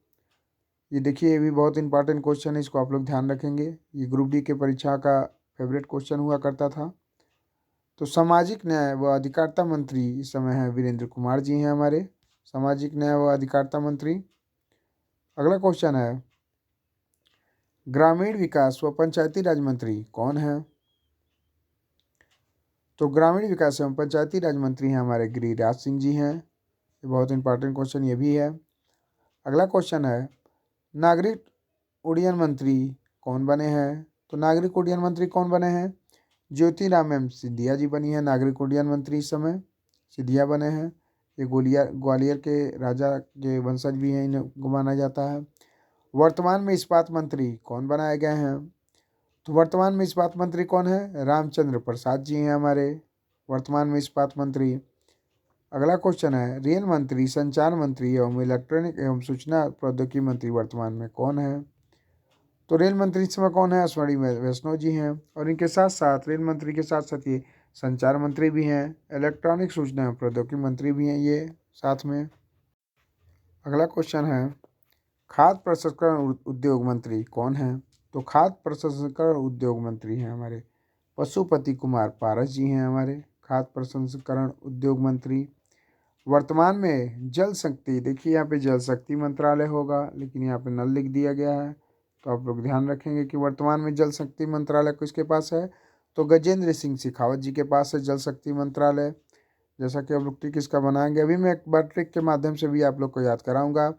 ये देखिए, ये भी बहुत इंपॉर्टेंट क्वेश्चन है, इसको आप लोग ध्यान रखेंगे। ये ग्रुप डी के परीक्षा का फेवरेट क्वेश्चन हुआ करता था। तो सामाजिक न्याय व अधिकारिता मंत्री इस समय है वीरेंद्र कुमार जी हैं हमारे सामाजिक न्याय व अधिकारिता मंत्री। अगला क्वेश्चन है, ग्रामीण विकास व पंचायती राज मंत्री कौन है? तो ग्रामीण विकास एवं पंचायती राज मंत्री हैं हमारे गिरिराज सिंह जी हैं। ये बहुत इंपॉर्टेंट क्वेश्चन ये भी है। अगला क्वेश्चन है, नागरिक उड्डयन मंत्री कौन बने हैं? तो नागरिक उड्डयन मंत्री कौन बने हैं? ज्योतिराम सिंधिया जी बनी है नागरिक उड्डयन मंत्री इस समय, सिंधिया बने हैं। ये ग्वालियर के राजा के वंशज भी हैं, इन्हें माना जाता है। वर्तमान में इस्पात मंत्री कौन बनाए गए हैं? तो वर्तमान में इस्पात मंत्री कौन है? रामचंद्र प्रसाद जी हैं हमारे वर्तमान में इस्पात मंत्री। अगला क्वेश्चन है, रेल मंत्री, संचार मंत्री एवं इलेक्ट्रॉनिक एवं सूचना प्रौद्योगिकी मंत्री वर्तमान में कौन है? तो रेल मंत्री इस समय कौन है? अश्विनी वैष्णव जी हैं। और इनके साथ साथ रेल मंत्री के साथ साथ ये संचार मंत्री भी हैं, इलेक्ट्रॉनिक सूचना एवं प्रौद्योगिकी मंत्री भी हैं ये साथ में। अगला क्वेश्चन है, खाद्य प्रसंस्करण उद्योग मंत्री कौन है? तो खाद्य प्रसंस्करण उद्योग मंत्री हैं हमारे पशुपति कुमार पारस जी हैं हमारे खाद्य प्रसंस्करण उद्योग मंत्री। वर्तमान में जल शक्ति, देखिए यहाँ पे जल शक्ति मंत्रालय होगा, लेकिन यहाँ पे नल लिख दिया गया है, तो आप लोग ध्यान रखेंगे कि वर्तमान में जल शक्ति मंत्रालय किसके पास है, तो गजेंद्र सिंह शेखावत जी के पास है जल शक्ति मंत्रालय। जैसा कि आप लोग ट्रिक इसका बनाएंगे, अभी मैं एक बार ट्रिक के माध्यम से भी आप लोग को याद कराऊंगा।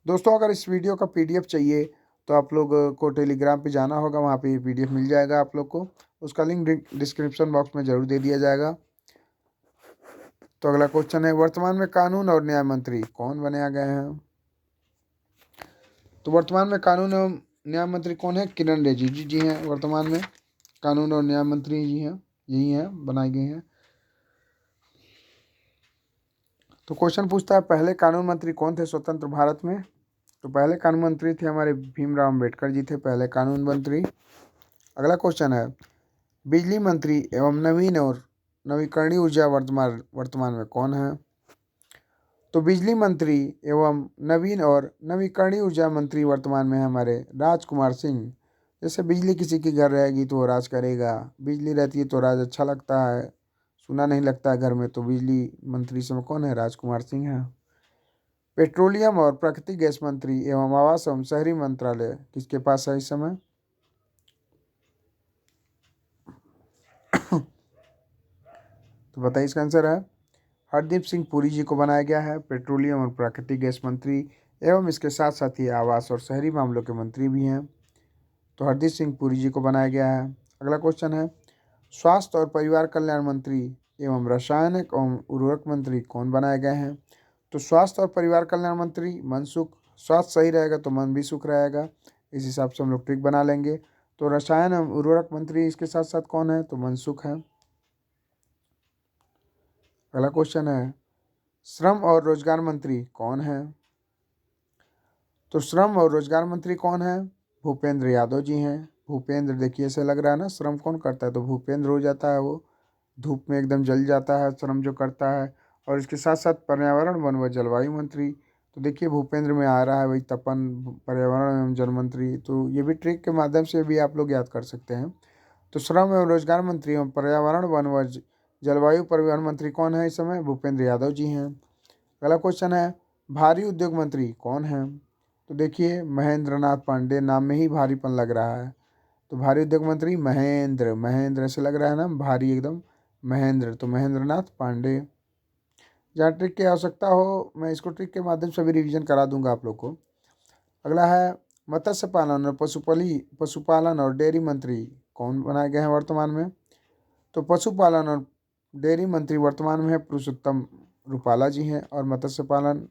दोस्तों अगर इस वीडियो का PDF चाहिए तो आप लोग को टेलीग्राम पे जाना होगा, वहाँ पे ये PDF मिल जाएगा आप लोग को, उसका लिंक डिस्क्रिप्शन बॉक्स में जरूर दे दिया जाएगा। तो अगला क्वेश्चन है, वर्तमान में कानून और न्याय मंत्री कौन बनाया गए हैं। तो वर्तमान में कानून एवं न्याय मंत्री कौन है, किरण रिजिजू जी हैं वर्तमान में कानून और न्याय मंत्री जी हैं, यही हैं, बनाए गए हैं। तो क्वेश्चन पूछता है, पहले कानून मंत्री कौन थे स्वतंत्र भारत में। तो पहले कानून मंत्री थे हमारे भीमराव अम्बेडकर जी थे पहले कानून मंत्री। अगला क्वेश्चन है, बिजली मंत्री एवं नवीन और नवीकरणीय ऊर्जा वर्तमान में कौन है। तो बिजली मंत्री एवं नवीन और नवीकरणीय ऊर्जा मंत्री वर्तमान में हमारे राजकुमार सिंह। जैसे बिजली किसी के घर रहेगी तो वो राज करेगा, बिजली रहती है तो राज अच्छा लगता है, सुना नहीं लगता है घर में, तो बिजली मंत्री इस समय कौन है, राजकुमार सिंह है। पेट्रोलियम और प्राकृतिक गैस मंत्री एवं आवास एवं शहरी मंत्रालय किसके पास है इस समय। तो बताइए इसका आंसर है हरदीप सिंह पुरी जी को बनाया गया है पेट्रोलियम और प्राकृतिक गैस मंत्री, एवं इसके साथ साथ ही आवास और शहरी मामलों के मंत्री भी हैं, तो हरदीप सिंह पुरी जी को बनाया गया है। अगला क्वेश्चन है, स्वास्थ्य और परिवार कल्याण मंत्री एवं रासायनिक एवं उर्वरक मंत्री कौन बनाए गए हैं। तो स्वास्थ्य और परिवार कल्याण मंत्री मनसुख, स्वास्थ्य सही रहेगा तो मन भी सुख रहेगा, इस हिसाब से हम लोग ट्रिक बना लेंगे। तो रसायन एवं उर्वरक मंत्री इसके साथ साथ कौन है, तो मनसुख है। अगला क्वेश्चन है, श्रम और रोजगार मंत्री कौन है। तो श्रम और रोजगार मंत्री कौन है, भूपेंद्र यादव जी हैं। भूपेंद्र, देखिए ऐसे लग रहा है ना, श्रम कौन करता है, तो भूपेंद्र हो जाता है, वो धूप में एकदम जल जाता है श्रम जो करता है। और इसके साथ साथ पर्यावरण वन व जलवायु मंत्री, तो देखिए भूपेंद्र में आ रहा है वही तपन, पर्यावरण एवं जल मंत्री, तो ये भी ट्रिक के माध्यम से भी आप लोग याद कर सकते हैं। तो श्रम एवं रोजगार मंत्री एवं पर्यावरण वन व जलवायु परिवहन मंत्री कौन है इस समय, भूपेंद्र यादव जी हैं। अगला क्वेश्चन है, भारी उद्योग मंत्री कौन है। तो देखिए महेंद्र नाथ पांडे, नाम में ही भारीपन लग रहा है, तो भारी उद्योग मंत्री महेंद्र, महेंद्र ऐसे लग रहा है ना, भारी एकदम महेंद्र, तो महेंद्र नाथ पांडे। जहाँ ट्रिक की आवश्यकता हो मैं इसको ट्रिक के माध्यम से भी रिवीजन करा दूंगा आप लोग को। अगला है, मत्स्य पालन और पशुपालन और डेयरी मंत्री कौन बनाए गए हैं वर्तमान में। तो पशुपालन और डेयरी मंत्री वर्तमान में है पुरुषोत्तम रूपाला जी हैं, और मत्स्य पालन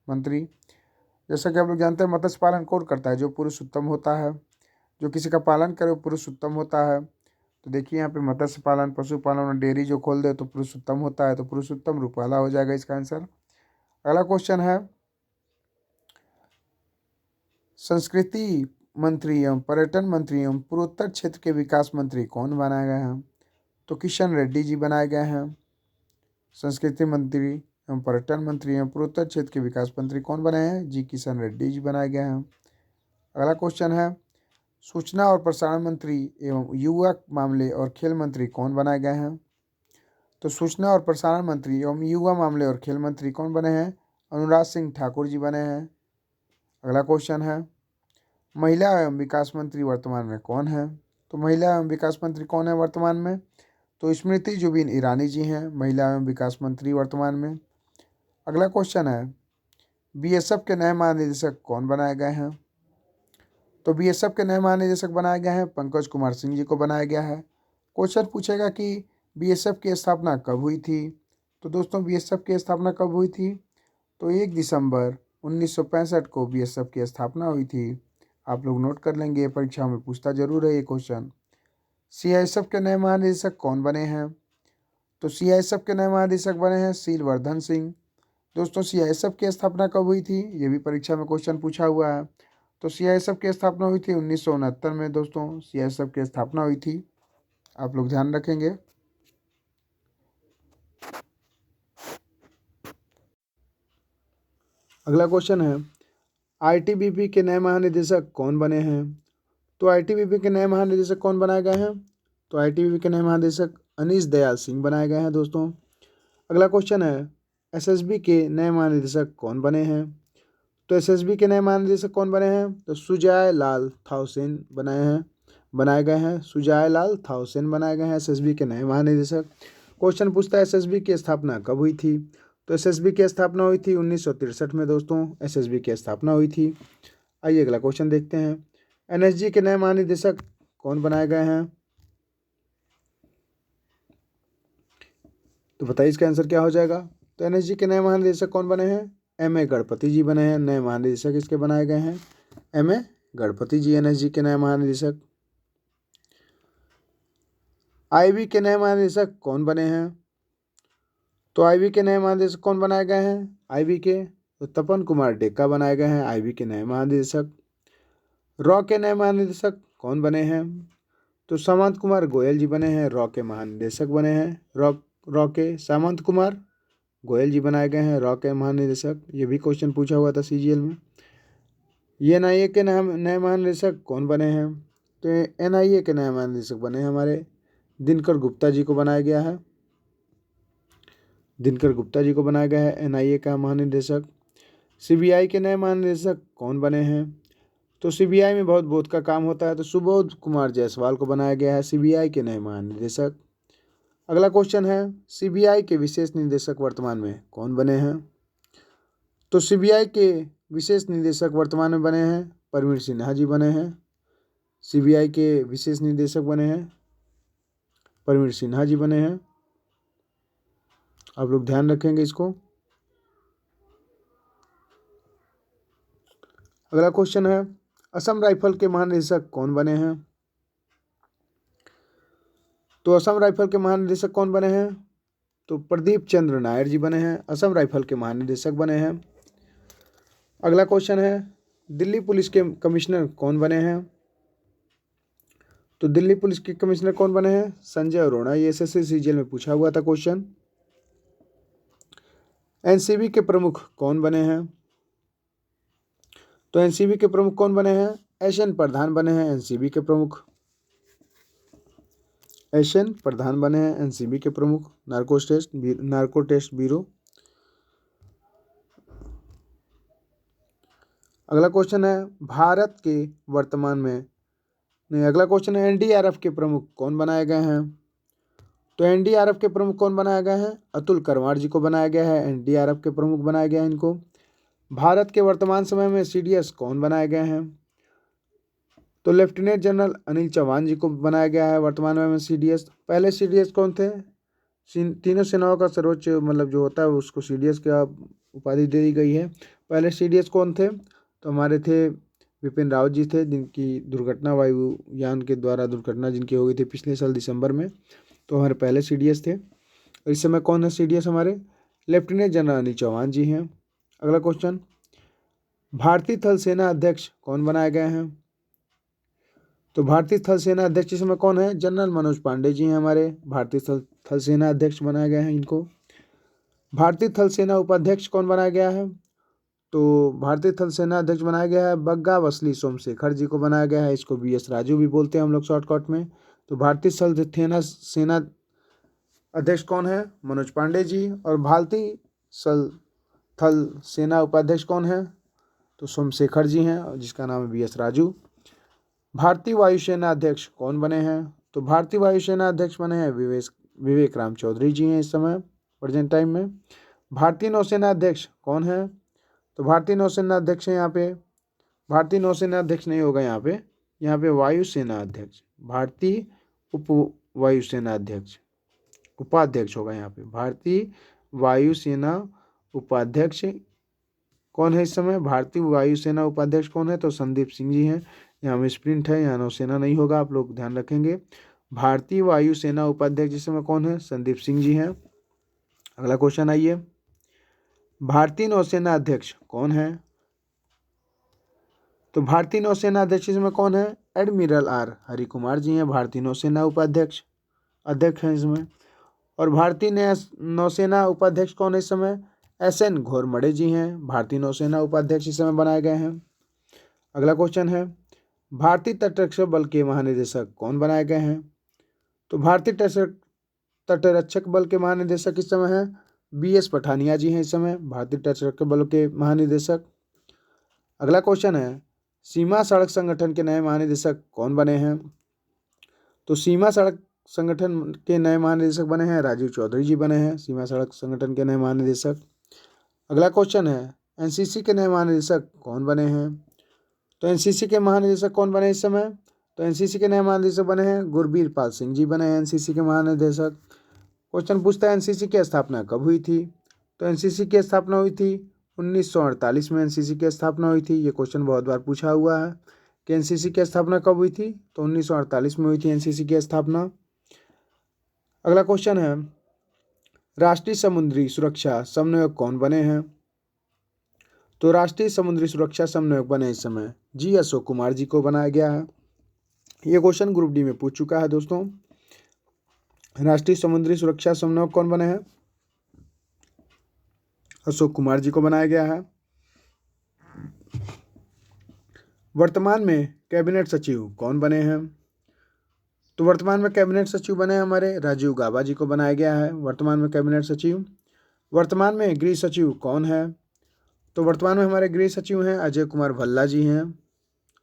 मंत्री, जैसा कि आप लोग जानते हैं मत्स्य पालन कौन करता है, जो पुरुषोत्तम होता है, जो किसी का पालन करे वो पुरुषोत्तम होता है। तो देखिए यहाँ पे मत्स्य पालन पशुपालन और डेयरी जो खोल दे तो पुरुषोत्तम होता है, तो पुरुषोत्तम रूपाला हो जाएगा इसका आंसर। अगला क्वेश्चन है, संस्कृति मंत्री एवं पर्यटन मंत्री एवं पूर्वोत्तर क्षेत्र के विकास मंत्री कौन बनाए गए हैं। तो किशन रेड्डी जी बनाए गए हैं। संस्कृति मंत्री एवं पर्यटन मंत्री एवं पूर्वोत्तर क्षेत्र के विकास मंत्री कौन बने हैं, जी किशन रेड्डी जी बनाए गए हैं। अगला क्वेश्चन है, सूचना और प्रसारण मंत्री एवं युवा मामले और खेल मंत्री कौन बनाए गए हैं। तो सूचना और प्रसारण मंत्री एवं युवा मामले और खेल मंत्री कौन बने हैं, अनुराग सिंह ठाकुर जी बने हैं। अगला क्वेश्चन है, महिला एवं विकास मंत्री वर्तमान में कौन है। तो महिला एवं विकास मंत्री कौन है वर्तमान में, तो स्मृति जुबिन ईरानी जी हैं महिला एवं विकास मंत्री वर्तमान में। अगला क्वेश्चन है, BSF के नए महानिदेशक कौन बनाए गए हैं। तो BSF के नए महानिदेशक बनाए गए हैं पंकज कुमार सिंह जी को बनाया गया है। क्वेश्चन पूछेगा कि BSF की स्थापना कब हुई थी। तो दोस्तों BSF की स्थापना कब हुई थी, तो 1 दिसंबर 1965 को BSF की स्थापना हुई थी। आप लोग नोट कर लेंगे, परीक्षा में पूछता जरूर है ये क्वेश्चन। CISF के नए महानिदेशक कौन बने हैं। तो CISF के नए महानिदेशक बने हैं शीलवर्धन सिंह। दोस्तों CISF की स्थापना कब हुई थी, ये भी परीक्षा में क्वेश्चन पूछा हुआ है। तो CISF की स्थापना हुई थी 1969 में, दोस्तों CISF की स्थापना हुई थी, आप लोग ध्यान रखेंगे। अगला क्वेश्चन है, ITBP के नए महानिदेशक कौन बने हैं। तो ITBP के नए महानिदेशक कौन बनाए गए हैं, तो ITBP के नए महानिदेशक अनीश दयाल सिंह बनाए गए हैं दोस्तों। अगला क्वेश्चन है, एसएसबी के नए महानिदेशक कौन बने हैं? तो एसएसबी के नए महानिदेशक कौन बने हैं? तो सुजाय लाल थाउसेन बनाए गए हैं। सुजाय लाल थाउसेन बनाए गए हैं एसएसबी के नए महानिदेशक। क्वेश्चन पूछता है एसएसबी की स्थापना कब हुई थी? तो एसएसबी की स्थापना हुई थी 1963 में दोस्तों, एसएसबी की स्थापना हुई थी। आइए अगला क्वेश्चन देखते हैं, एनएसजी के नए महानिदेशक कौन बनाए गए हैं? तो बताइए इसका आंसर क्या हो जाएगा। तो एनएसजी के नए महानिदेशक कौन बने हैं? एम.ए. गणपति जी बने हैं नए महानिदेशक, इसके बनाए गए हैं एम.ए. गणपति जी एनएसजी के नए महानिदेशक। आईबी के नए महानिदेशक कौन बने हैं? तो आईबी के नए महानिदेशक कौन बनाए गए हैं? आईबी के तो तपन कुमार डेक्का बनाए गए हैं आईबी के नए महानिदेशक। रॉ के नए महानिदेशक कौन बने हैं? तो सामंत कुमार गोयल जी बने हैं रॉ के महानिदेशक बने हैं। रॉ के सामंत कुमार गोयल जी बनाए गए हैं रॉ के महानिदेशक। ये भी क्वेश्चन पूछा हुआ था सीजीएल में। ये एनआईए के नए महानिदेशक कौन बने हैं? तो एनआईए के नए महानिदेशक बने हैं हमारे दिनकर गुप्ता जी को बनाया गया है। दिनकर गुप्ता जी को बनाया गया है एनआईए का महानिदेशक। सीबीआई के नए महानिदेशक कौन बने हैं? तो सीबीआई में बहुत बोध का काम होता है, तो सुबोध कुमार जायसवाल को बनाया गया है सीबीआई के नए महानिदेशक। अगला क्वेश्चन है, सीबीआई के विशेष निदेशक वर्तमान में कौन बने हैं? तो सीबीआई के विशेष निदेशक वर्तमान में बने हैं परवीर सिन्हा जी बने हैं। सीबीआई के विशेष निदेशक बने हैं परवीर सिन्हा जी बने हैं। आप लोग ध्यान रखेंगे इसको। अगला क्वेश्चन है, असम राइफल के महानिदेशक कौन बने हैं? तो असम राइफल के महानिदेशक कौन बने हैं? तो प्रदीप चंद्र नायर जी बने हैं असम राइफल के महानिदेशक बने हैं। अगला क्वेश्चन है, दिल्ली पुलिस के कमिश्नर कौन बने हैं? तो दिल्ली पुलिस के कमिश्नर कौन बने हैं? संजय अरोड़ा। ये एसएससी सीजीएल में पूछा हुआ था क्वेश्चन। एनसीबी के प्रमुख कौन बने हैं? तो एनसीबी के प्रमुख कौन बने हैं? एसएन प्रधान बने हैं एनसीबी के प्रमुख। एसएन प्रधान बने हैं एनसीबी के प्रमुख, नार्को टेस्ट ब्यूरो। अगला क्वेश्चन है, भारत के वर्तमान में नहीं, अगला क्वेश्चन है, एनडीआरएफ के प्रमुख कौन बनाए गए हैं? तो एनडीआरएफ के प्रमुख कौन बनाए गए हैं? अतुल करवार जी को बनाया गया है एनडीआरएफ के प्रमुख बनाया गया है इनको। भारत के वर्तमान समय में सीडीएस कौन बनाए गए हैं? तो लेफ्टिनेंट जनरल अनिल चौहान जी को बनाया गया है वर्तमान में सीडीएस। पहले सीडीएस कौन थे? तीनों सेनाओं का सर्वोच्च मतलब जो होता है उसको सीडीएस का उपाधि दे दी गई है। पहले सीडीएस कौन थे? तो हमारे थे विपिन रावत जी थे, जिनकी दुर्घटना वायुयान के द्वारा दुर्घटना जिनकी हो गई थी पिछले साल दिसंबर में, तो हमारे पहले सीडीएस थे। और इस समय कौन है सीडीएस? हमारे लेफ्टिनेंट जनरल अनिल चौहान जी हैं। अगला क्वेश्चन, भारतीय थल सेना अध्यक्ष कौन बनाए गए हैं? तो भारतीय थल सेना अध्यक्ष इस समय कौन है? जनरल मनोज पांडे जी हैं हमारे भारतीय थल सेना अध्यक्ष बनाए गए हैं इनको। भारतीय थल सेना उपाध्यक्ष कौन बनाया गया है? तो भारतीय थल सेना अध्यक्ष बनाया गया है बग्गा वसली सोमशेखर जी को बनाया गया है। इसको बीएस राजू भी बोलते हैं हम लोग शॉर्टकट में। तो भारतीय थल सेना अध्यक्ष कौन है? मनोज पांडे जी। और भारतीय थल सेना उपाध्यक्ष कौन है? तो सोमशेखर जी हैं, जिसका नाम है बीएस राजू। भारतीय वायुसेना अध्यक्ष कौन बने हैं? तो भारतीय वायुसेना अध्यक्ष बने हैं विवेक राम चौधरी जी हैं इस समय प्रेजेंट टाइम में। भारतीय नौसेना अध्यक्ष कौन है? तो भारतीय नौसेना अध्यक्ष है यहाँ पे, भारतीय नौसेना अध्यक्ष नहीं होगा यहाँ पे वायुसेना अध्यक्ष, भारतीय उप वायुसेना अध्यक्ष उपाध्यक्ष होगा यहाँ पे। भारतीय वायुसेना उपाध्यक्ष कौन है इस समय? भारतीय वायुसेना उपाध्यक्ष कौन है? तो संदीप सिंह जी हैं। यहाँ में स्प्रिंट है, यहाँ नौसेना नहीं होगा, आप लोग ध्यान रखेंगे। भारतीय वायुसेना उपाध्यक्ष इस समय कौन है? संदीप सिंह जी हैं। अगला क्वेश्चन आइए, भारतीय नौसेना अध्यक्ष कौन है? तो भारतीय नौसेना अध्यक्ष इसमें कौन है? एडमिरल आर हरि कुमार जी हैं भारतीय नौसेना उपाध्यक्ष अध्यक्ष हैं इसमें। और भारतीय नौसेना उपाध्यक्ष कौन है इस समय? एसएन घोरमड़े जी हैं भारतीय नौसेना उपाध्यक्ष इस समय बनाए गए हैं। अगला क्वेश्चन है, भारतीय तटरक्षक बल के महानिदेशक कौन बनाए गए हैं? तो भारतीय तटरक्षक बल के महानिदेशक इस समय हैं BS पठानिया जी हैं इस समय भारतीय तटरक्षक बल के महानिदेशक। अगला क्वेश्चन है, सीमा सड़क संगठन के नए महानिदेशक कौन बने हैं? तो सीमा सड़क संगठन के नए महानिदेशक बने हैं राजीव चौधरी जी बने हैं सीमा सड़क संगठन के नए महानिदेशक। अगला क्वेश्चन है, NCC के नए महानिदेशक कौन बने हैं? तो NCC के महानिदेशक कौन बने इस समय? तो NCC के नए महानिदेशक बने हैं गुरबीर पाल सिंह जी बने हैं NCC के महानिदेशक। क्वेश्चन पूछता है NCC की स्थापना कब हुई थी? तो NCC की स्थापना हुई थी 1948 में NCC की स्थापना हुई थी। ये क्वेश्चन बहुत बार पूछा हुआ है कि NCC की स्थापना कब हुई थी? तो 1948 में हुई थी NCC की स्थापना। अगला क्वेश्चन है, राष्ट्रीय समुद्री सुरक्षा समन्वयक कौन बने हैं? तो राष्ट्रीय समुद्री सुरक्षा समन्वयक बने इस समय जी अशोक कुमार जी को बनाया गया है। ये क्वेश्चन ग्रुप डी में पूछ चुका है दोस्तों। राष्ट्रीय समुद्री सुरक्षा समन्वयक कौन बने हैं? अशोक कुमार जी को बनाया गया है। वर्तमान में कैबिनेट सचिव कौन बने हैं? तो वर्तमान में कैबिनेट सचिव बने हमारे राजीव गाबा जी को बनाया गया है वर्तमान में कैबिनेट सचिव। वर्तमान में गृह सचिव कौन है? तो वर्तमान में हमारे गृह सचिव हैं अजय कुमार भल्ला जी हैं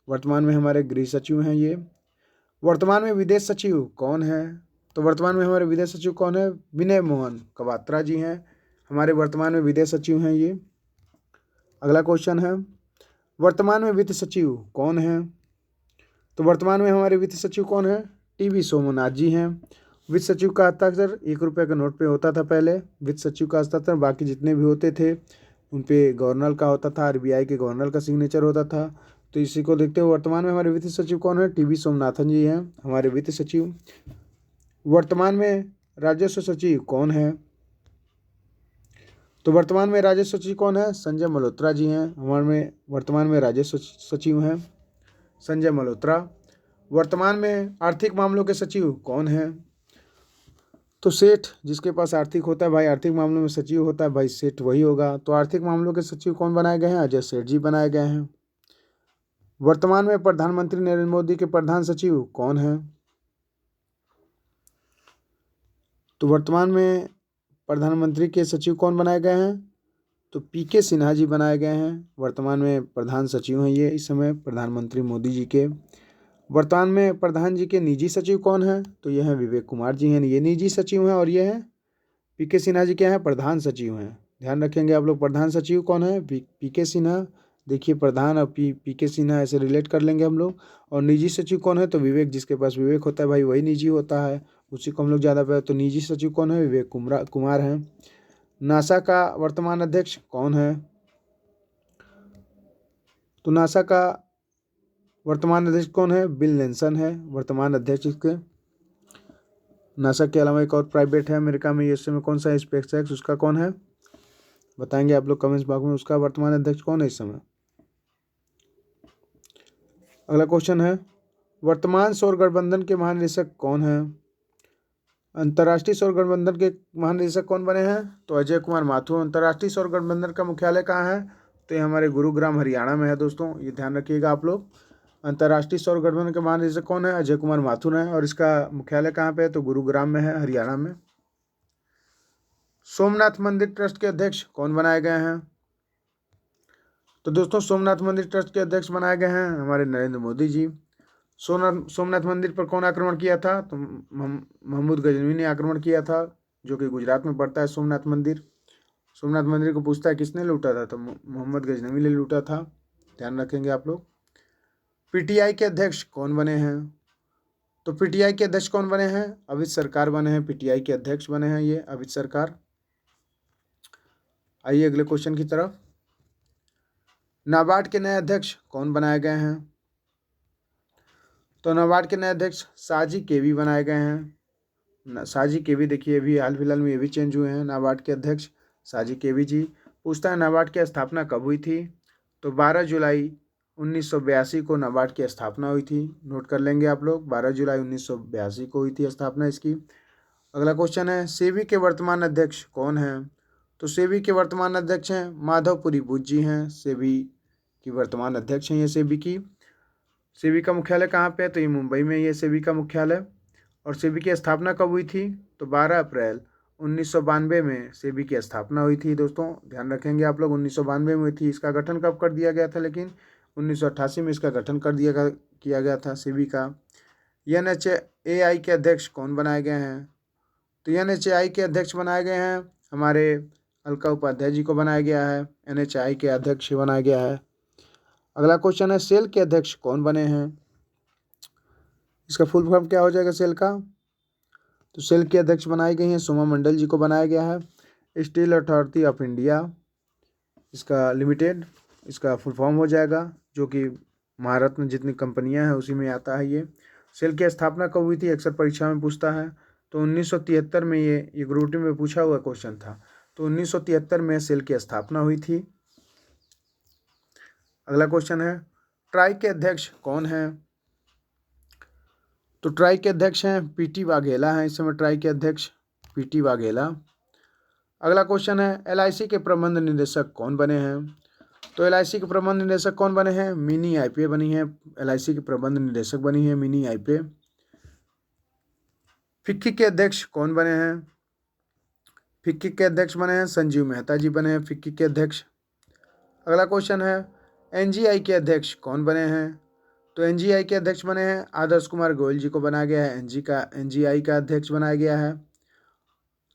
वर्तमान में हमारे गृह सचिव हैं ये। वर्तमान में विदेश सचिव कौन है? तो वर्तमान में हमारे विदेश सचिव कौन है? विनय मोहन कवात्रा जी हैं हमारे वर्तमान में विदेश सचिव हैं ये। अगला क्वेश्चन है, वर्तमान में वित्त सचिव कौन है? तो वर्तमान में हमारे वित्त सचिव कौन है? TB सोमनाथ जी हैं। वित्त सचिव का हस्ताक्षर 1 रुपये के नोट पे होता था पहले। वित्त सचिव का हस्ताक्षर बाकी जितने भी होते थे उन पे गवर्नर का होता था, RBI के गवर्नर का सिग्नेचर होता था। तो इसी को देखते हुए वर्तमान में हमारे वित्त सचिव कौन है? TB सोमनाथन जी हैं हमारे वित्त सचिव। वर्तमान में राजस्व सचिव कौन है? तो वर्तमान में राजस्व सचिव कौन है? संजय मल्होत्रा जी हैं हमारे वर्तमान में राजस्व सचिव हैं संजय मल्होत्रा। वर्तमान में आर्थिक मामलों के सचिव कौन है? तो सेठ जिसके पास आर्थिक होता है भाई, आर्थिक मामलों में सचिव होता है भाई, सेठ वही होगा। तो आर्थिक मामलों के सचिव कौन बनाए गए हैं? अजय सेठ जी बनाए गए हैं। वर्तमान में प्रधानमंत्री नरेंद्र मोदी के प्रधान सचिव कौन है? तो वर्तमान में प्रधानमंत्री के सचिव कौन बनाए गए हैं? तो PK सिन्हा जी बनाए गए हैं वर्तमान में प्रधान सचिव हैं ये इस समय प्रधानमंत्री मोदी जी के। वर्तमान में प्रधान जी के निजी सचिव कौन है? तो ये हैं विवेक कुमार जी हैं, ये निजी सचिव हैं। और ये हैं PK सिन्हा जी क्या हैं? प्रधान सचिव हैं। ध्यान रखेंगे आप लोग, प्रधान सचिव कौन है? PK सिन्हा। देखिए प्रधान और PK सिन्हा ऐसे रिलेट कर लेंगे हम लोग। और निजी सचिव कौन है? तो विवेक, जिसके पास विवेक होता है भाई वही निजी होता है, उसी को हम लोग ज़्यादा पे। तो निजी सचिव कौन है? विवेक कुमार हैं। नासा का वर्तमान अध्यक्ष कौन है? तो नासा का वर्तमान अध्यक्ष कौन है? बिल नेल्सन है वर्तमान अध्यक्ष इसके। नासा के अलावा एक और प्राइवेट है अमेरिका में, यूएसए में, कौन सा? स्पेसएक्स। उसका कौन है बताएंगे आप लोग कमेंट्स बॉक्स में, उसका वर्तमान अध्यक्ष कौन है इस समय। अगला क्वेश्चन है, वर्तमान सौर गठबंधन के महानिदेशक कौन है? अंतर्राष्ट्रीय सौर गठबंधन के महानिदेशक कौन बने हैं? तो अजय कुमार माथुर। अंतर्राष्ट्रीय सौर गठबंधन का मुख्यालय कहाँ है? तो ये हमारे गुरुग्राम हरियाणा में है दोस्तों, ये ध्यान रखिएगा आप लोग। अंतर्राष्ट्रीय सौर गठबंधन के महानिदेशक कौन है? अजय कुमार माथुर हैं। और इसका मुख्यालय कहाँ पे है? तो गुरुग्राम में है, हरियाणा में। सोमनाथ मंदिर ट्रस्ट के अध्यक्ष कौन बनाए गए हैं? तो दोस्तों सोमनाथ मंदिर ट्रस्ट के अध्यक्ष बनाए गए हैं हमारे नरेंद्र मोदी जी। सोमनाथ मंदिर पर कौन आक्रमण किया था? तो महमूद गजनवी ने आक्रमण किया था, जो कि गुजरात में पड़ता है सोमनाथ मंदिर। सोमनाथ मंदिर को पूछता है किसने लूटा था? तो मोहम्मद गजनवी ने लूटा था, ध्यान रखेंगे आप लोग। PTI के अध्यक्ष कौन बने हैं? तो PTI के अध्यक्ष कौन बने हैं? अमित सरकार बने हैं, PTI के अध्यक्ष बने हैं ये अमित सरकार। आइए अगले क्वेश्चन की तरफ। नाबार्ड के नए अध्यक्ष कौन बनाए गए हैं? तो नाबार्ड के नए अध्यक्ष साजी केवी बनाए गए हैं। साजी केवी देखिए अभी हाल फिलहाल में ये भी चेंज हुए हैं, नाबार्ड के अध्यक्ष साजी केवी जी। पूछता है नाबार्ड की स्थापना कब हुई थी? तो 12 जुलाई 1982 को नाबार्ड की स्थापना हुई थी। नोट कर लेंगे आप लोग, 12 जुलाई 1982 को हुई थी स्थापना इसकी। अगला क्वेश्चन है, सेबी के वर्तमान अध्यक्ष कौन हैं? तो सेबी के वर्तमान अध्यक्ष हैं माधवपुरी बुध जी हैं, सेबी की वर्तमान अध्यक्ष हैं ये सेबी की। सेबी का मुख्यालय कहाँ पे है? तो ये मुंबई में ये सेबी का मुख्यालय। और सेबी की स्थापना कब हुई थी? तो 12 अप्रैल 1992 में सेबी की स्थापना हुई थी। दोस्तों ध्यान रखेंगे आप लोग, 1992 में हुई थी। इसका गठन कब कर दिया गया था? लेकिन 1988 में इसका गठन किया गया था सेबी का। NHAI के अध्यक्ष कौन बनाए गए हैं? तो NHAI के अध्यक्ष बनाए गए हैं हमारे अलका उपाध्याय जी को बनाया गया है, NHAI के अध्यक्ष बनाया गया है। अगला क्वेश्चन है, सेल के अध्यक्ष कौन बने हैं? इसका फुल फॉर्म क्या हो जाएगा सेल का? तो सेल के अध्यक्ष बनाई गई हैं सोमा मंडल जी को बनाया गया है। स्टील अथॉरिटी ऑफ इंडिया इसका लिमिटेड, इसका फुल फॉर्म हो जाएगा, जो कि भारत में जितनी कंपनियां हैं उसी में आता है ये। सेल की स्थापना कब हुई थी? अक्सर परीक्षा में पूछता है। तो 1973 में ये ग्रुप डी में पूछा हुआ क्वेश्चन था। तो 1973 में सेल की स्थापना हुई थी। अगला क्वेश्चन है, ट्राई के अध्यक्ष कौन हैं? तो ट्राई के अध्यक्ष हैं PT वाघेला हैं इस समय ट्राई के अध्यक्ष PT वाघेला। अगला क्वेश्चन है, LIC के प्रबंध निदेशक कौन बने हैं? तो LIC के प्रबंध निदेशक कौन बने हैं? मिनी आईपे बनी है, LIC के प्रबंध निदेशक बनी है मिनी आईपे। फिक्की के अध्यक्ष कौन बने हैं? फिक्की के अध्यक्ष बने हैं संजीव मेहता जी बने हैं फिक्की के अध्यक्ष। अगला क्वेश्चन है, NGI के अध्यक्ष कौन बने हैं? तो NGI के अध्यक्ष बने हैं आदर्श कुमार गोयल जी को बनाया गया है, NGI का अध्यक्ष बनाया गया है।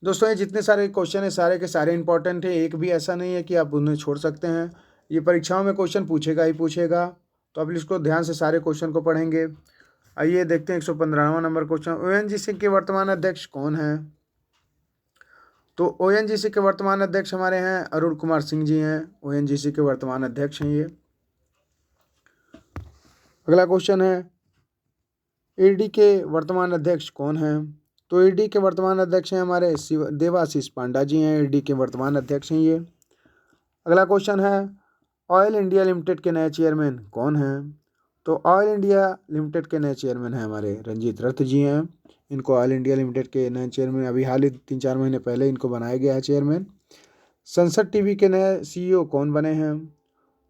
दोस्तों ये जितने सारे क्वेश्चन है सारे के सारे इंपॉर्टेंट हैं, एक भी ऐसा नहीं है कि आप उन्हें छोड़ सकते हैं। ये परीक्षाओं में क्वेश्चन पूछेगा ही पूछेगा, तो आप इसको ध्यान से सारे क्वेश्चन को पढ़ेंगे। आइए देखते हैं 115वां नंबर क्वेश्चन, ONGC के वर्तमान अध्यक्ष कौन हैं? तो ONGC के वर्तमान अध्यक्ष हमारे हैं अरुण कुमार सिंह जी हैं, ONGC के वर्तमान अध्यक्ष हैं ये। अगला क्वेश्चन है, ED के वर्तमान अध्यक्ष कौन हैं? तो ED के वर्तमान अध्यक्ष हैं हमारे देवाशीष पांडा जी हैं, ED के वर्तमान अध्यक्ष हैं ये। अगला क्वेश्चन है, ऑयल इंडिया लिमिटेड के नए चेयरमैन कौन हैं? तो ऑयल इंडिया लिमिटेड के नए चेयरमैन हैं हमारे रंजीत रथ जी हैं। इनको ऑयल इंडिया लिमिटेड के नए चेयरमैन अभी हाल ही 3-4 महीने पहले इनको बनाया गया है चेयरमैन। संसद टीवी के नए CEO कौन बने हैं?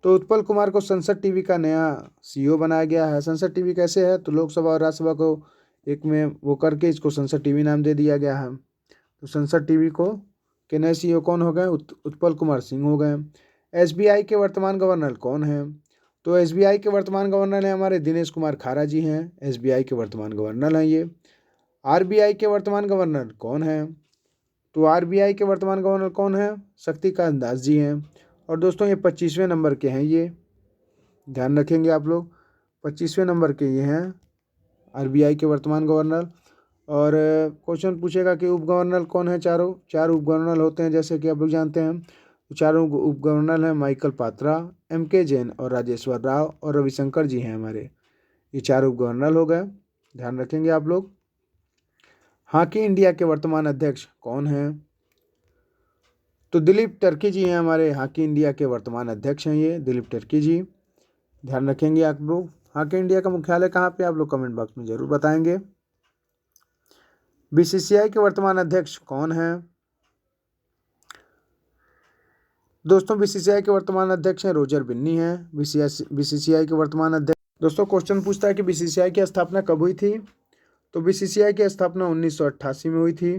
तो उत्पल कुमार को संसद टीवी का नया CEO बनाया गया है। संसद टीवी कैसे है? तो लोकसभा और राज्यसभा को एक में वो करके इसको संसद टीवी नाम दे दिया गया है। तो संसद टीवी को के नए CEO कौन हो गए? उत्पल कुमार सिंह हो गए। SBI के वर्तमान गवर्नर कौन हैं? तो SBI के वर्तमान गवर्नर हैं हमारे दिनेश कुमार खारा जी हैं, SBI के वर्तमान गवर्नर हैं ये। RBI के वर्तमान गवर्नर कौन हैं? तो RBI के वर्तमान गवर्नर कौन है? शक्तिकांत दास जी हैं। और दोस्तों ये 25वें नंबर के हैं, ये ध्यान रखेंगे आप लोग, 25वें नंबर के ये हैं RBI के वर्तमान गवर्नर। और क्वेश्चन पूछेगा कि उप गवर्नर कौन है? चार उप गवर्नर होते हैं जैसे कि आप लोग जानते हैं। तो चारों उप गवर्नर हैं माइकल पात्रा, MK जैन और राजेश्वर राव और रविशंकर जी हैं हमारे, ये चार उप गवर्नर हो गए, ध्यान रखेंगे आप लोग। हॉकी इंडिया के वर्तमान अध्यक्ष कौन हैं? तो दिलीप टर्की जी हैं हमारे हॉकी इंडिया के वर्तमान अध्यक्ष हैं ये दिलीप टर्की जी, ध्यान रखेंगे आप लोग। हॉकी इंडिया का मुख्यालय कहाँ पे? आप लोग कमेंट बॉक्स में जरूर बताएंगे। BCCI के वर्तमान अध्यक्ष कौन हैं? दोस्तों BCCI के वर्तमान अध्यक्ष हैं रोजर बिन्नी हैं, BCCI के वर्तमान अध्यक्ष। दोस्तों क्वेश्चन पूछता है कि BCCI की स्थापना कब हुई थी? तो BCCI की स्थापना 1988 में हुई थी।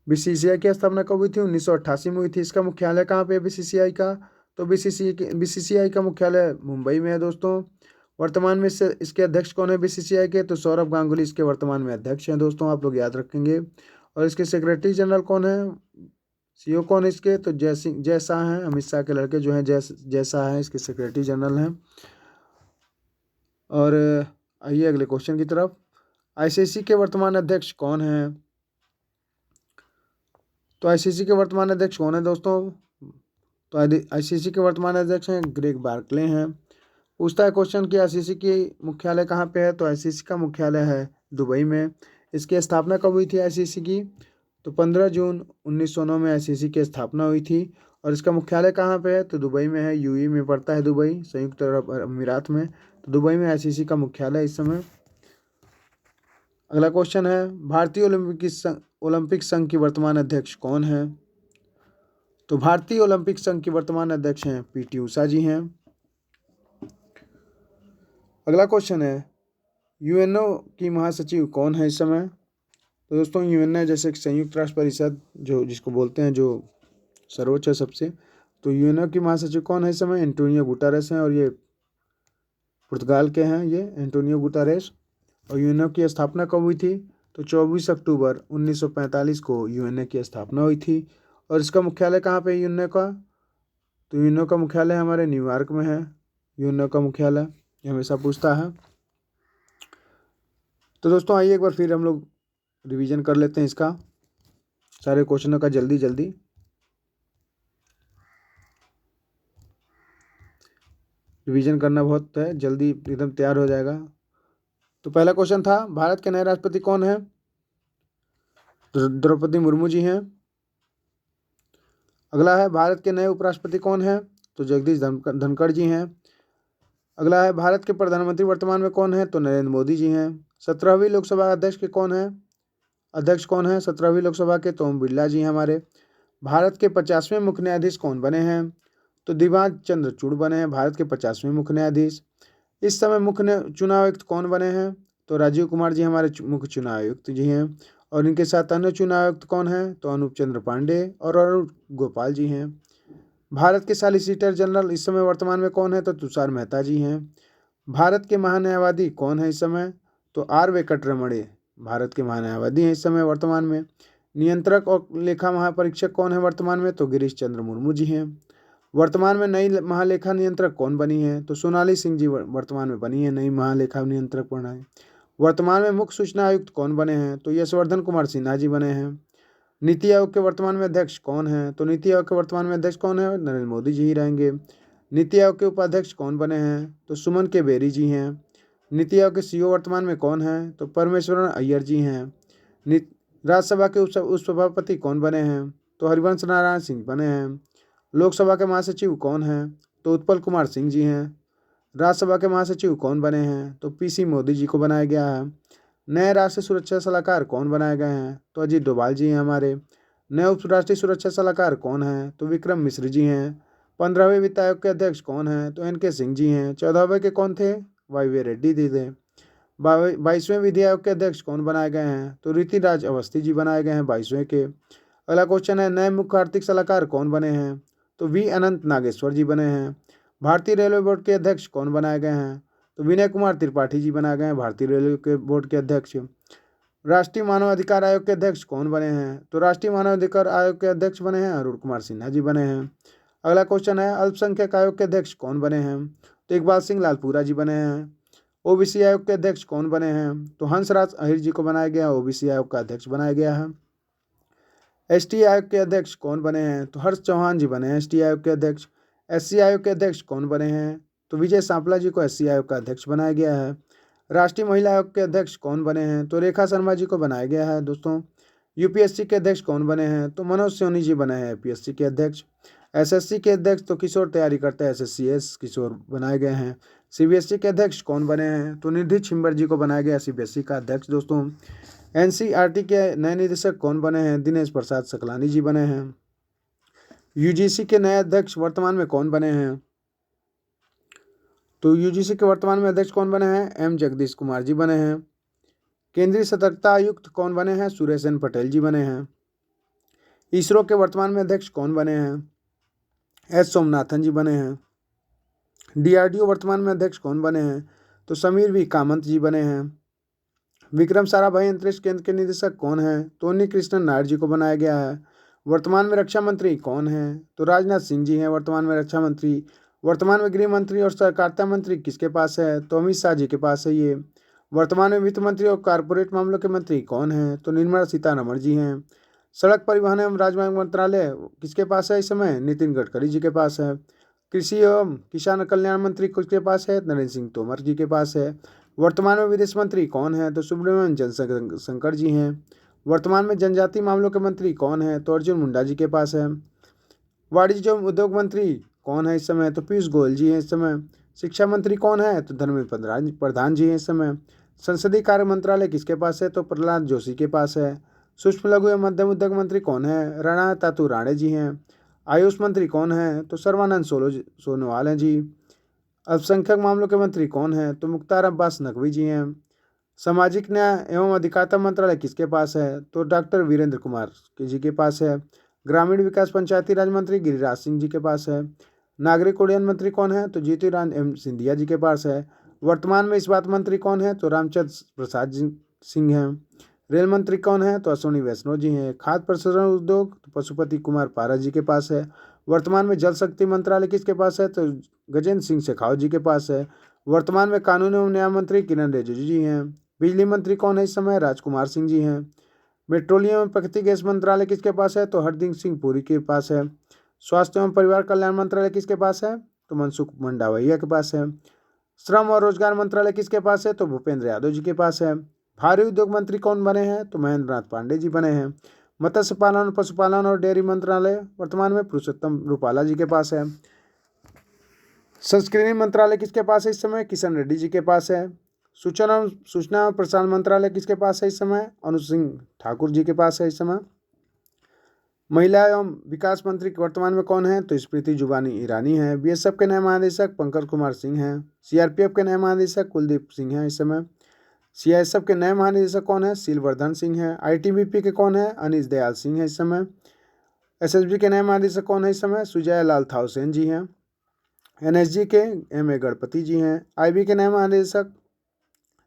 BCCI की स्थापना कब हुई थी? 1988 में हुई थी। इसका मुख्यालय कहाँ पे है BCCI का? तो BCCI का मुख्यालय मुंबई में है दोस्तों। वर्तमान में इसके अध्यक्ष कौन है BCCI के? तो सौरभ गांगुली इसके वर्तमान में अध्यक्ष हैं दोस्तों, आप लोग याद रखेंगे। और इसके सेक्रेटरी जनरल कौन है? CEO कौन है इसके? तो जय शाह हैं, अमित शाह के लड़के जो हैं जय शाह हैं इसके सेक्रेटरी जनरल हैं। और आइए अगले क्वेश्चन की तरफ, ICC के वर्तमान अध्यक्ष कौन हैं? तो ICC के वर्तमान अध्यक्ष कौन है दोस्तों? तो ICC के वर्तमान अध्यक्ष हैं ग्रेग बार्कले हैं। पूछता है क्वेश्चन कि ICC की मुख्यालय कहाँ पे है? तो ICC का मुख्यालय है दुबई में। इसकी स्थापना कब हुई थी ICC की? तो 15 जून 1909 में ICC की स्थापना हुई थी। और इसका मुख्यालय कहाँ पे है? तो दुबई में है, UAE में पड़ता है दुबई, संयुक्त अरब अमीरात में। तो दुबई में ICC का मुख्यालय इस समय। अगला क्वेश्चन है, भारतीय ओलंपिक संघ की वर्तमान अध्यक्ष कौन है? तो भारतीय ओलंपिक संघ की वर्तमान अध्यक्ष हैं PT उषा जी हैं। अगला क्वेश्चन है, यूएनओ की महासचिव कौन है इस समय? तो दोस्तों यूएनओ जैसे कि संयुक्त राष्ट्र परिषद जो जिसको बोलते हैं, जो सर्वोच्च है सबसे, तो यूएनओ की महासचिव कौन है इस समय? एंटोनियो गुटारेस हैं, और ये पुर्तगाल के हैं, ये एंटोनियो गुटारेस। और यूएनओ की स्थापना कब हुई थी? तो 24 अक्टूबर 1945 को यूएनओ की स्थापना हुई थी। और इसका मुख्यालय कहाँ पे है यूएनओ का? तो यूएनओ का मुख्यालय हमारे न्यूयॉर्क में है, यूएनओ का मुख्यालय, ये हमेशा पूछता है। तो दोस्तों आइए एक बार फिर हम लोग रिवीजन कर लेते हैं इसका, सारे क्वेश्चनों का जल्दी जल्दी। रिवीजन करना बहुत है, जल्दी एकदम तैयार हो जाएगा। तो पहला क्वेश्चन था, भारत के नए राष्ट्रपति कौन है? द्रौपदी मुर्मू जी हैं। अगला है, भारत के नए उपराष्ट्रपति कौन है? तो जगदीश धनखड़ जी हैं। अगला है, भारत के प्रधानमंत्री वर्तमान में कौन है? तो नरेंद्र मोदी जी हैं। 17वीं लोकसभा अध्यक्ष के कौन है? अध्यक्ष कौन है 17वीं लोकसभा के? तो ओम बिरला जी हैं हमारे। भारत के 50वें मुख्य न्यायाधीश कौन बने हैं? तो दिव्यांग चंद्रचूड़ बने हैं भारत के 50वें मुख्य न्यायाधीश। इस समय मुख्य चुनाव आयुक्त कौन बने हैं? तो राजीव कुमार जी हमारे मुख्य चुनाव आयुक्त जी हैं। और इनके साथ अन्य चुनाव आयुक्त कौन हैं? तो अनूप चंद्र पांडे और अरुण गोपाल जी हैं। भारत के सॉलिसिटर जनरल इस समय वर्तमान में कौन है? तो तुषार मेहता जी हैं। भारत के महान्यायवादी कौन है इस समय? तो आर वेंकटरमण भारत के महान्यायवादी हैं इस समय वर्तमान में। नियंत्रक और लेखा महापरीक्षक कौन है वर्तमान में? तो गिरीश चंद्र मुर्मू जी हैं। वर्तमान में नई महालेखा नियंत्रक कौन बनी है? तो सोनाली सिंह जी वर्तमान में बनी है नई महालेखा नियंत्रक बनाए। वर्तमान में मुख्य सूचना आयुक्त कौन बने हैं? तो यशवर्धन कुमार सिन्हा जी बने हैं। नीति आयोग के वर्तमान में अध्यक्ष कौन है? तो नीति आयोग के वर्तमान में अध्यक्ष कौन है? नरेंद्र मोदी जी ही रहेंगे। नीति आयोग के उपाध्यक्ष कौन बने हैं? तो सुमन के बेरी जी हैं। नीति आयोग के सीईओ वर्तमान में कौन है? तो परमेश्वरन अय्यर जी हैं। राज्यसभा के उपसभापति कौन बने हैं? तो हरिवंश नारायण सिंह बने हैं। लोकसभा के महासचिव कौन हैं? तो उत्पल कुमार सिंह जी हैं। राज्यसभा के महासचिव कौन बने हैं? तो पीसी मोदी जी को बनाया गया है। नए राष्ट्रीय सुरक्षा सलाहकार कौन बनाए गए हैं? तो अजीत डोभाल जी हैं हमारे। नए उप राष्ट्रीय सुरक्षा सलाहकार कौन हैं? तो विक्रम मिश्र जी हैं। 15वें वित्त आयोग के अध्यक्ष कौन हैं? तो एन के सिंह जी हैं। 14वें के कौन थे? वाई रेड्डी जी थे। 22वें विधि आयोग के अध्यक्ष कौन बनाए गए हैं? तो ऋतिराज अवस्थी जी बनाए गए हैं 22वें के। अगला क्वेश्चन है, नए मुख्य आर्थिक सलाहकार कौन बने हैं? तो वी अनंत नागेश्वर जी बने हैं। भारतीय रेलवे बोर्ड के अध्यक्ष कौन बनाए गए हैं? तो विनय कुमार त्रिपाठी जी बनाए गए हैं भारतीय रेलवे के बोर्ड के अध्यक्ष। राष्ट्रीय मानव अधिकार आयोग के अध्यक्ष कौन बने हैं? तो राष्ट्रीय मानव अधिकार आयोग के अध्यक्ष बने हैं अरुण कुमार सिन्हा जी बने हैं। अगला क्वेश्चन है, अल्पसंख्यक आयोग के अध्यक्ष कौन बने हैं? तो इकबाल सिंह लालपुरा जी बने हैं। ओबीसी आयोग के अध्यक्ष कौन बने हैं? तो हंसराज अहिर जी को बनाया गया, ओबीसी आयोग का अध्यक्ष बनाया गया है। एसटी आयोग के अध्यक्ष कौन बने हैं? तो हर्ष चौहान जी बने हैं एसटी आयोग के अध्यक्ष। एससी आयोग के अध्यक्ष कौन बने हैं? तो विजय सांपला जी को एससी आयोग का अध्यक्ष बनाया गया है। राष्ट्रीय महिला आयोग के अध्यक्ष कौन बने हैं? तो रेखा शर्मा जी को बनाया गया है दोस्तों। यूपीएससी के अध्यक्ष कौन बने हैं? तो मनोज सोनी जी बने हैं यूपीएससी के अध्यक्ष। एसएससी के अध्यक्ष तो किशोर तैयारी करते हैं, एसएससीएस किशोर बनाए गए हैं। सीबीएसई के अध्यक्ष कौन बने हैं? तो निधि छिंबर जी को बनाया गया सीबीएसई का अध्यक्ष दोस्तों। एनसीईआरटी के नए निदेशक कौन बने हैं? दिनेश प्रसाद सकलानी जी बने हैं। यूजीसी के नए अध्यक्ष वर्तमान में कौन बने हैं? तो यूजीसी के वर्तमान में अध्यक्ष कौन बने हैं? एम जगदीश कुमार जी बने हैं। केंद्रीय सतर्कता आयुक्त कौन बने हैं? सुरेश एन पटेल जी बने हैं। इसरो के वर्तमान में अध्यक्ष कौन बने हैं? एस सोमनाथन जी बने हैं। डीआरडीओ वर्तमान में अध्यक्ष कौन बने हैं? तो समीर वी कामत जी बने हैं। विक्रम साराभाई अंतरिक्ष केंद्र के निदेशक कौन हैं? तो उन्नी कृष्णन नायर जी को बनाया गया है। वर्तमान में रक्षा मंत्री कौन हैं? तो राजनाथ सिंह जी हैं वर्तमान में रक्षा मंत्री। वर्तमान में गृह मंत्री और सहकारिता मंत्री किसके पास है? तो अमित शाह जी के पास है ये। वर्तमान में वित्त मंत्री और कारपोरेट मामलों के मंत्री कौन हैं? तो निर्मला सीतारमण जी हैं। सड़क परिवहन एवं राजमार्ग मंत्रालय किसके पास है इस समय? नितिन गडकरी जी के पास है। कृषि एवं किसान कल्याण मंत्री किसके पास है? नरेंद्र सिंह तोमर जी के पास है। वर्तमान में विदेश मंत्री कौन है? तो सुब्रमण्यम जयशंकर जी हैं। वर्तमान में जनजातीय मामलों के मंत्री कौन है? तो अर्जुन मुंडा जी के पास है। वाणिज्य एवं उद्योग मंत्री कौन है इस समय? तो पीयूष गोयल जी हैं इस समय। शिक्षा मंत्री कौन है? तो धर्मेंद्र प्रधान जी हैं इस समय। संसदीय कार्य मंत्रालय किसके पास है? तो प्रहलाद जोशी के पास है। सूक्ष्म लघु एवं मध्यम उद्योग मंत्री कौन है? राणा तातू राणे जी हैं। आयुष मंत्री कौन है? तो सर्वानंद सोनोवाल हैं जी। अल्पसंख्यक मामलों के मंत्री कौन हैं? तो मुख्तार अब्बास नकवी जी हैं। सामाजिक न्याय एवं अधिकारिता मंत्रालय किसके पास है? तो डॉक्टर वीरेंद्र कुमार जी के पास है। ग्रामीण विकास पंचायती राज मंत्री गिरिराज सिंह जी के पास है। नागरिक उड्डयन मंत्री कौन है? तो ज्योतिरादित्य एम सिंधिया जी के पास है। वर्तमान में इस्पात मंत्री कौन है? तो रामचंद्र प्रसाद सिंह हैं। रेल मंत्री कौन है? तो अश्विनी वैष्णव जी हैं। खाद्य प्रसंस्करण उद्योग तो पशुपति कुमार पारस जी के पास है। वर्तमान में जल शक्ति मंत्रालय किसके पास है? तो गजेंद्र सिंह शेखावत जी के पास है। वर्तमान में कानून एवं न्याय मंत्री किरण रिजिजू जी हैं। बिजली मंत्री कौन है इस समय? राजकुमार सिंह जी हैं। पेट्रोलियम एवं प्राकृतिक गैस मंत्रालय किसके पास है? तो हरदीप सिंह पुरी के पास है। स्वास्थ्य एवं परिवार कल्याण मंत्रालय किसके पास है? तो मनसुख मंडाविया के पास है। श्रम और रोजगार मंत्रालय किसके पास है? तो भूपेंद्र यादव जी के पास है। भारी उद्योग मंत्री कौन बने हैं? तो महेंद्र नाथ पांडे जी बने हैं। मत्स्य पालन, पशुपालन और डेयरी मंत्रालय वर्तमान में पुरुषोत्तम रूपाला जी के पास है। संस्कृति मंत्रालय किसके पास है इस समय? किशन रेड्डी जी के पास है। सूचना और प्रसारण मंत्रालय किसके पास है इस समय? अनुज सिंह ठाकुर जी के पास है इस समय। महिला एवं विकास मंत्री वर्तमान में कौन है? तो स्मृति जुबानी ईरानी है। बीएसएफ के नए महानिदेशक पंकज कुमार सिंह हैं। सीआरपीएफ के नए महानिदेशक कुलदीप सिंह हैं इस समय। सीआईएसएफ के नए महानिदेशक कौन है? शीलवर्धन सिंह है। आईटीबीपी के कौन है? अनीश दयाल सिंह है इस समय। एसएसबी के नए महानिदेशक कौन है इस समय? सुजय लाल थाउसेन जी हैं। एनएसजी के एमए गणपति जी हैं। आईबी के नए महानिदेशक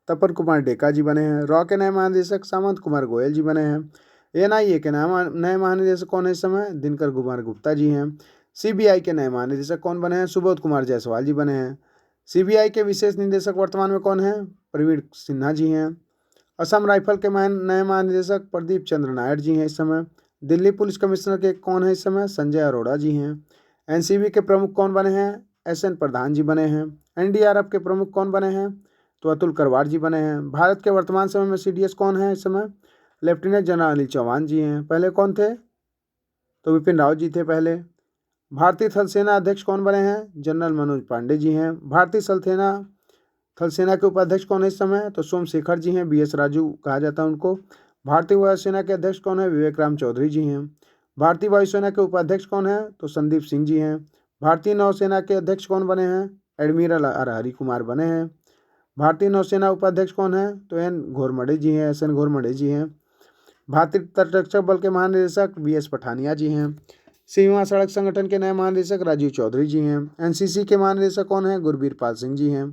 तपन कुमार डेका जी बने हैं। रॉ के नए महानिदेशक सामंत कुमार गोयल जी बने हैं। एनआईए के नए महानिदेशक कौन है इस समय? दिनकर कुमार गुप्ता जी हैं। सीबीआई के नए महानिदेशक कौन बने हैं? सुबोध कुमार जायसवाल जी बने हैं। सीबीआई के विशेष निदेशक वर्तमान में कौन है? प्रवीण सिन्हा जी हैं। असम राइफल के नए महानिदेशक प्रदीप चंद्र नायर जी हैं इस समय। दिल्ली पुलिस कमिश्नर के कौन है इस समय? संजय अरोड़ा जी हैं। एनसीबी के प्रमुख कौन बने हैं? एसएन प्रधान जी बने हैं। एनडीआरएफ के प्रमुख कौन बने हैं? तो अतुल करवार जी बने हैं। भारत के वर्तमान समय में सीडीएस कौन है इस समय? लेफ्टिनेंट जनरल अनिल चौहान जी हैं। पहले कौन थे? तो विपिन रावत जी थे पहले। भारतीय थल सेना अध्यक्ष कौन बने हैं? जनरल मनोज पांडे जी हैं। भारतीय थल सेना के उपाध्यक्ष कौन है इस समय? तो सोमशेखर जी हैं। बीएस राजू कहा जाता है उनको। भारतीय वायुसेना के अध्यक्ष कौन है? विवेक राम चौधरी जी हैं। भारतीय वायुसेना के उपाध्यक्ष कौन है? तो संदीप सिंह जी हैं। भारतीय नौसेना के अध्यक्ष कौन बने हैं? एडमिरल हरि कुमार बने हैं। भारतीय नौसेना उपाध्यक्ष कौन है? तो एस एन घोरमडे जी हैं। भारतीय तटरक्षक बल के महानिदेशक बीएस पठानिया जी हैं। सीमा सड़क संगठन के नए महानिदेशक राजीव चौधरी जी हैं। एनसीसी के महानिदेशक कौन है? गुरबीर पाल सिंह जी हैं।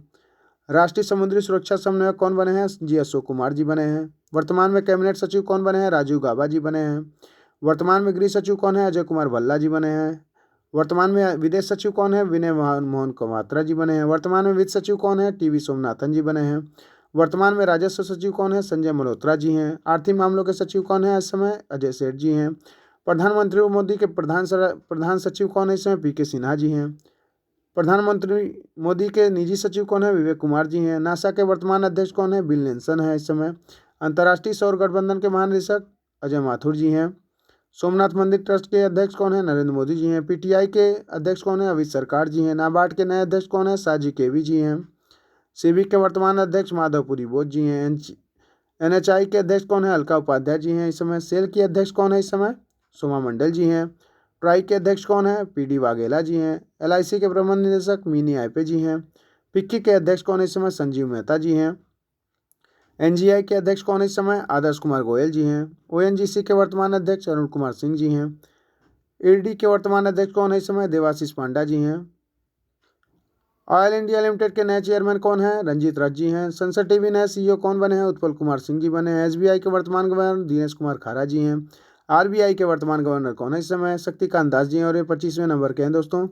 राष्ट्रीय समुद्री सुरक्षा समन्वयक कौन बने हैं? जी अशोक कुमार जी बने हैं। वर्तमान में कैबिनेट सचिव कौन बने हैं? राजीव गाबा जी बने हैं। वर्तमान में गृह सचिव कौन है? अजय कुमार भल्ला जी बने हैं। वर्तमान में विदेश सचिव कौन है? विनय मोहन कवात्रा जी बने हैं। वर्तमान में वित्त सचिव कौन है? टीवी सोमनाथन जी बने हैं। वर्तमान में राजस्व सचिव कौन है? संजय मल्होत्रा जी हैं। आर्थिक मामलों के सचिव कौन है इस समय? अजय सेठ जी हैं। प्रधानमंत्री मोदी के प्रधान सचिव कौन है इस समय? पीके सिन्हा जी हैं। प्रधानमंत्री मोदी के निजी सचिव कौन है? विवेक कुमार जी हैं। नासा के वर्तमान अध्यक्ष कौन है? बिल नेल्सन है इस समय। अंतर्राष्ट्रीय सौर गठबंधन के महानिदेशक अजय माथुर जी हैं। सोमनाथ मंदिर ट्रस्ट के अध्यक्ष कौन है? नरेंद्र मोदी जी हैं। पीटीआई के अध्यक्ष कौन है? अवित सरकार जी हैं। नाबार्ड के नए अध्यक्ष कौन है? साजी केवी जी हैं। सिविक के वर्तमान अध्यक्ष माधवपुरी बोध जी हैं। एनएचआई के अध्यक्ष कौन है? अलका उपाध्याय जी हैं इस समय। सेल के अध्यक्ष कौन है इस समय? सोमा मंडल जी हैं। ट्राई के अध्यक्ष कौन है? पीडी वाघेला जी हैं। एलआईसी के प्रबंध निदेशक मिनी आईपे जी हैं। फिक्की के अध्यक्ष कौन है इस समय? संजीव मेहता जी हैं। एनजीआई के अध्यक्ष कौन है इस समय? आदर्श कुमार गोयल जी हैं। ओएनजीसी के वर्तमान अध्यक्ष अरुण कुमार सिंह जी हैं। ईडी के वर्तमान अध्यक्ष कौन है इस समय? देवाशीष पांडा जी हैं। ऑयल इंडिया लिमिटेड के नए चेयरमैन कौन है? रंजीत रथ जी हैं। संसद टीवी नए सीईओ कौन बने हैं? उत्पल कुमार सिंह जी बने हैं। एसबीआई के वर्तमान गवर्नर दिनेश कुमार खारा जी हैं। आरबीआई के वर्तमान गवर्नर कौन है इस समय? शक्तिकांत दास जी हैं और ये 25वें नंबर के हैं दोस्तों।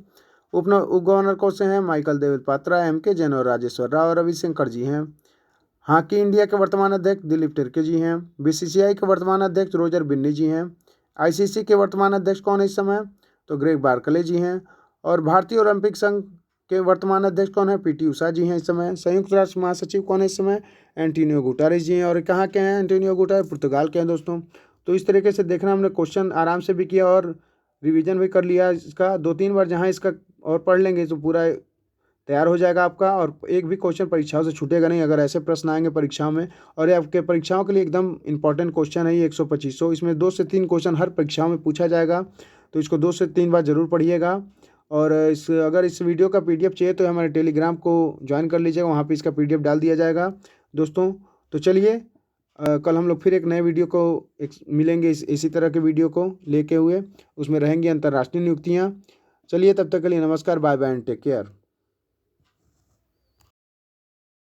उप गवर्नर कौन से हैं? माइकल देव पात्रा, एम.के. जैन और राजेश्वर राव और रविशंकर जी हैं। हॉकी इंडिया के वर्तमान अध्यक्ष दिलीप तिर्की जी हैं। बीसीसीआई के वर्तमान अध्यक्ष रोजर बिन्नी जी हैं। आईसीसी के वर्तमान अध्यक्ष कौन है इस समय? तो ग्रेग बार्कले जी हैं। और भारतीय ओलंपिक संघ के वर्तमान अध्यक्ष कौन है? पीटी उषा जी हैं इस समय। संयुक्त राष्ट्र महासचिव कौन है इस समय? एंटोनियो गुटेरेस जी हैं। और कहाँ के हैं एंटोनियो गुटेरेस? पुर्तगाल के हैं दोस्तों। तो इस तरीके से देखना, हमने क्वेश्चन आराम से भी किया और रिवीजन भी कर लिया इसका 2-3 बार। जहाँ इसका और पढ़ लेंगे तो पूरा तैयार हो जाएगा आपका, और एक भी क्वेश्चन परीक्षाओं से छूटेगा नहीं अगर ऐसे प्रश्न आएंगे परीक्षाओं में। और ये आपके परीक्षाओं के लिए एकदम इंपॉर्टेंट क्वेश्चन है ये 125। इसमें 2 से 3 क्वेश्चन हर परीक्षाओं में पूछा जाएगा, तो इसको 2 से 3 बार जरूर पढ़िएगा। और अगर इस वीडियो का पीडीएफ चाहिए तो हमारे टेलीग्राम को ज्वाइन कर लीजिएगा, वहाँ पे इसका पीडीएफ डाल दिया जाएगा दोस्तों। तो चलिए कल हम लोग फिर एक नए वीडियो को मिलेंगे इसी तरह के वीडियो को लेके हुए, उसमें रहेंगी अंतर्राष्ट्रीय नियुक्तियाँ। चलिए तब तक के लिए नमस्कार, bye bye and take care.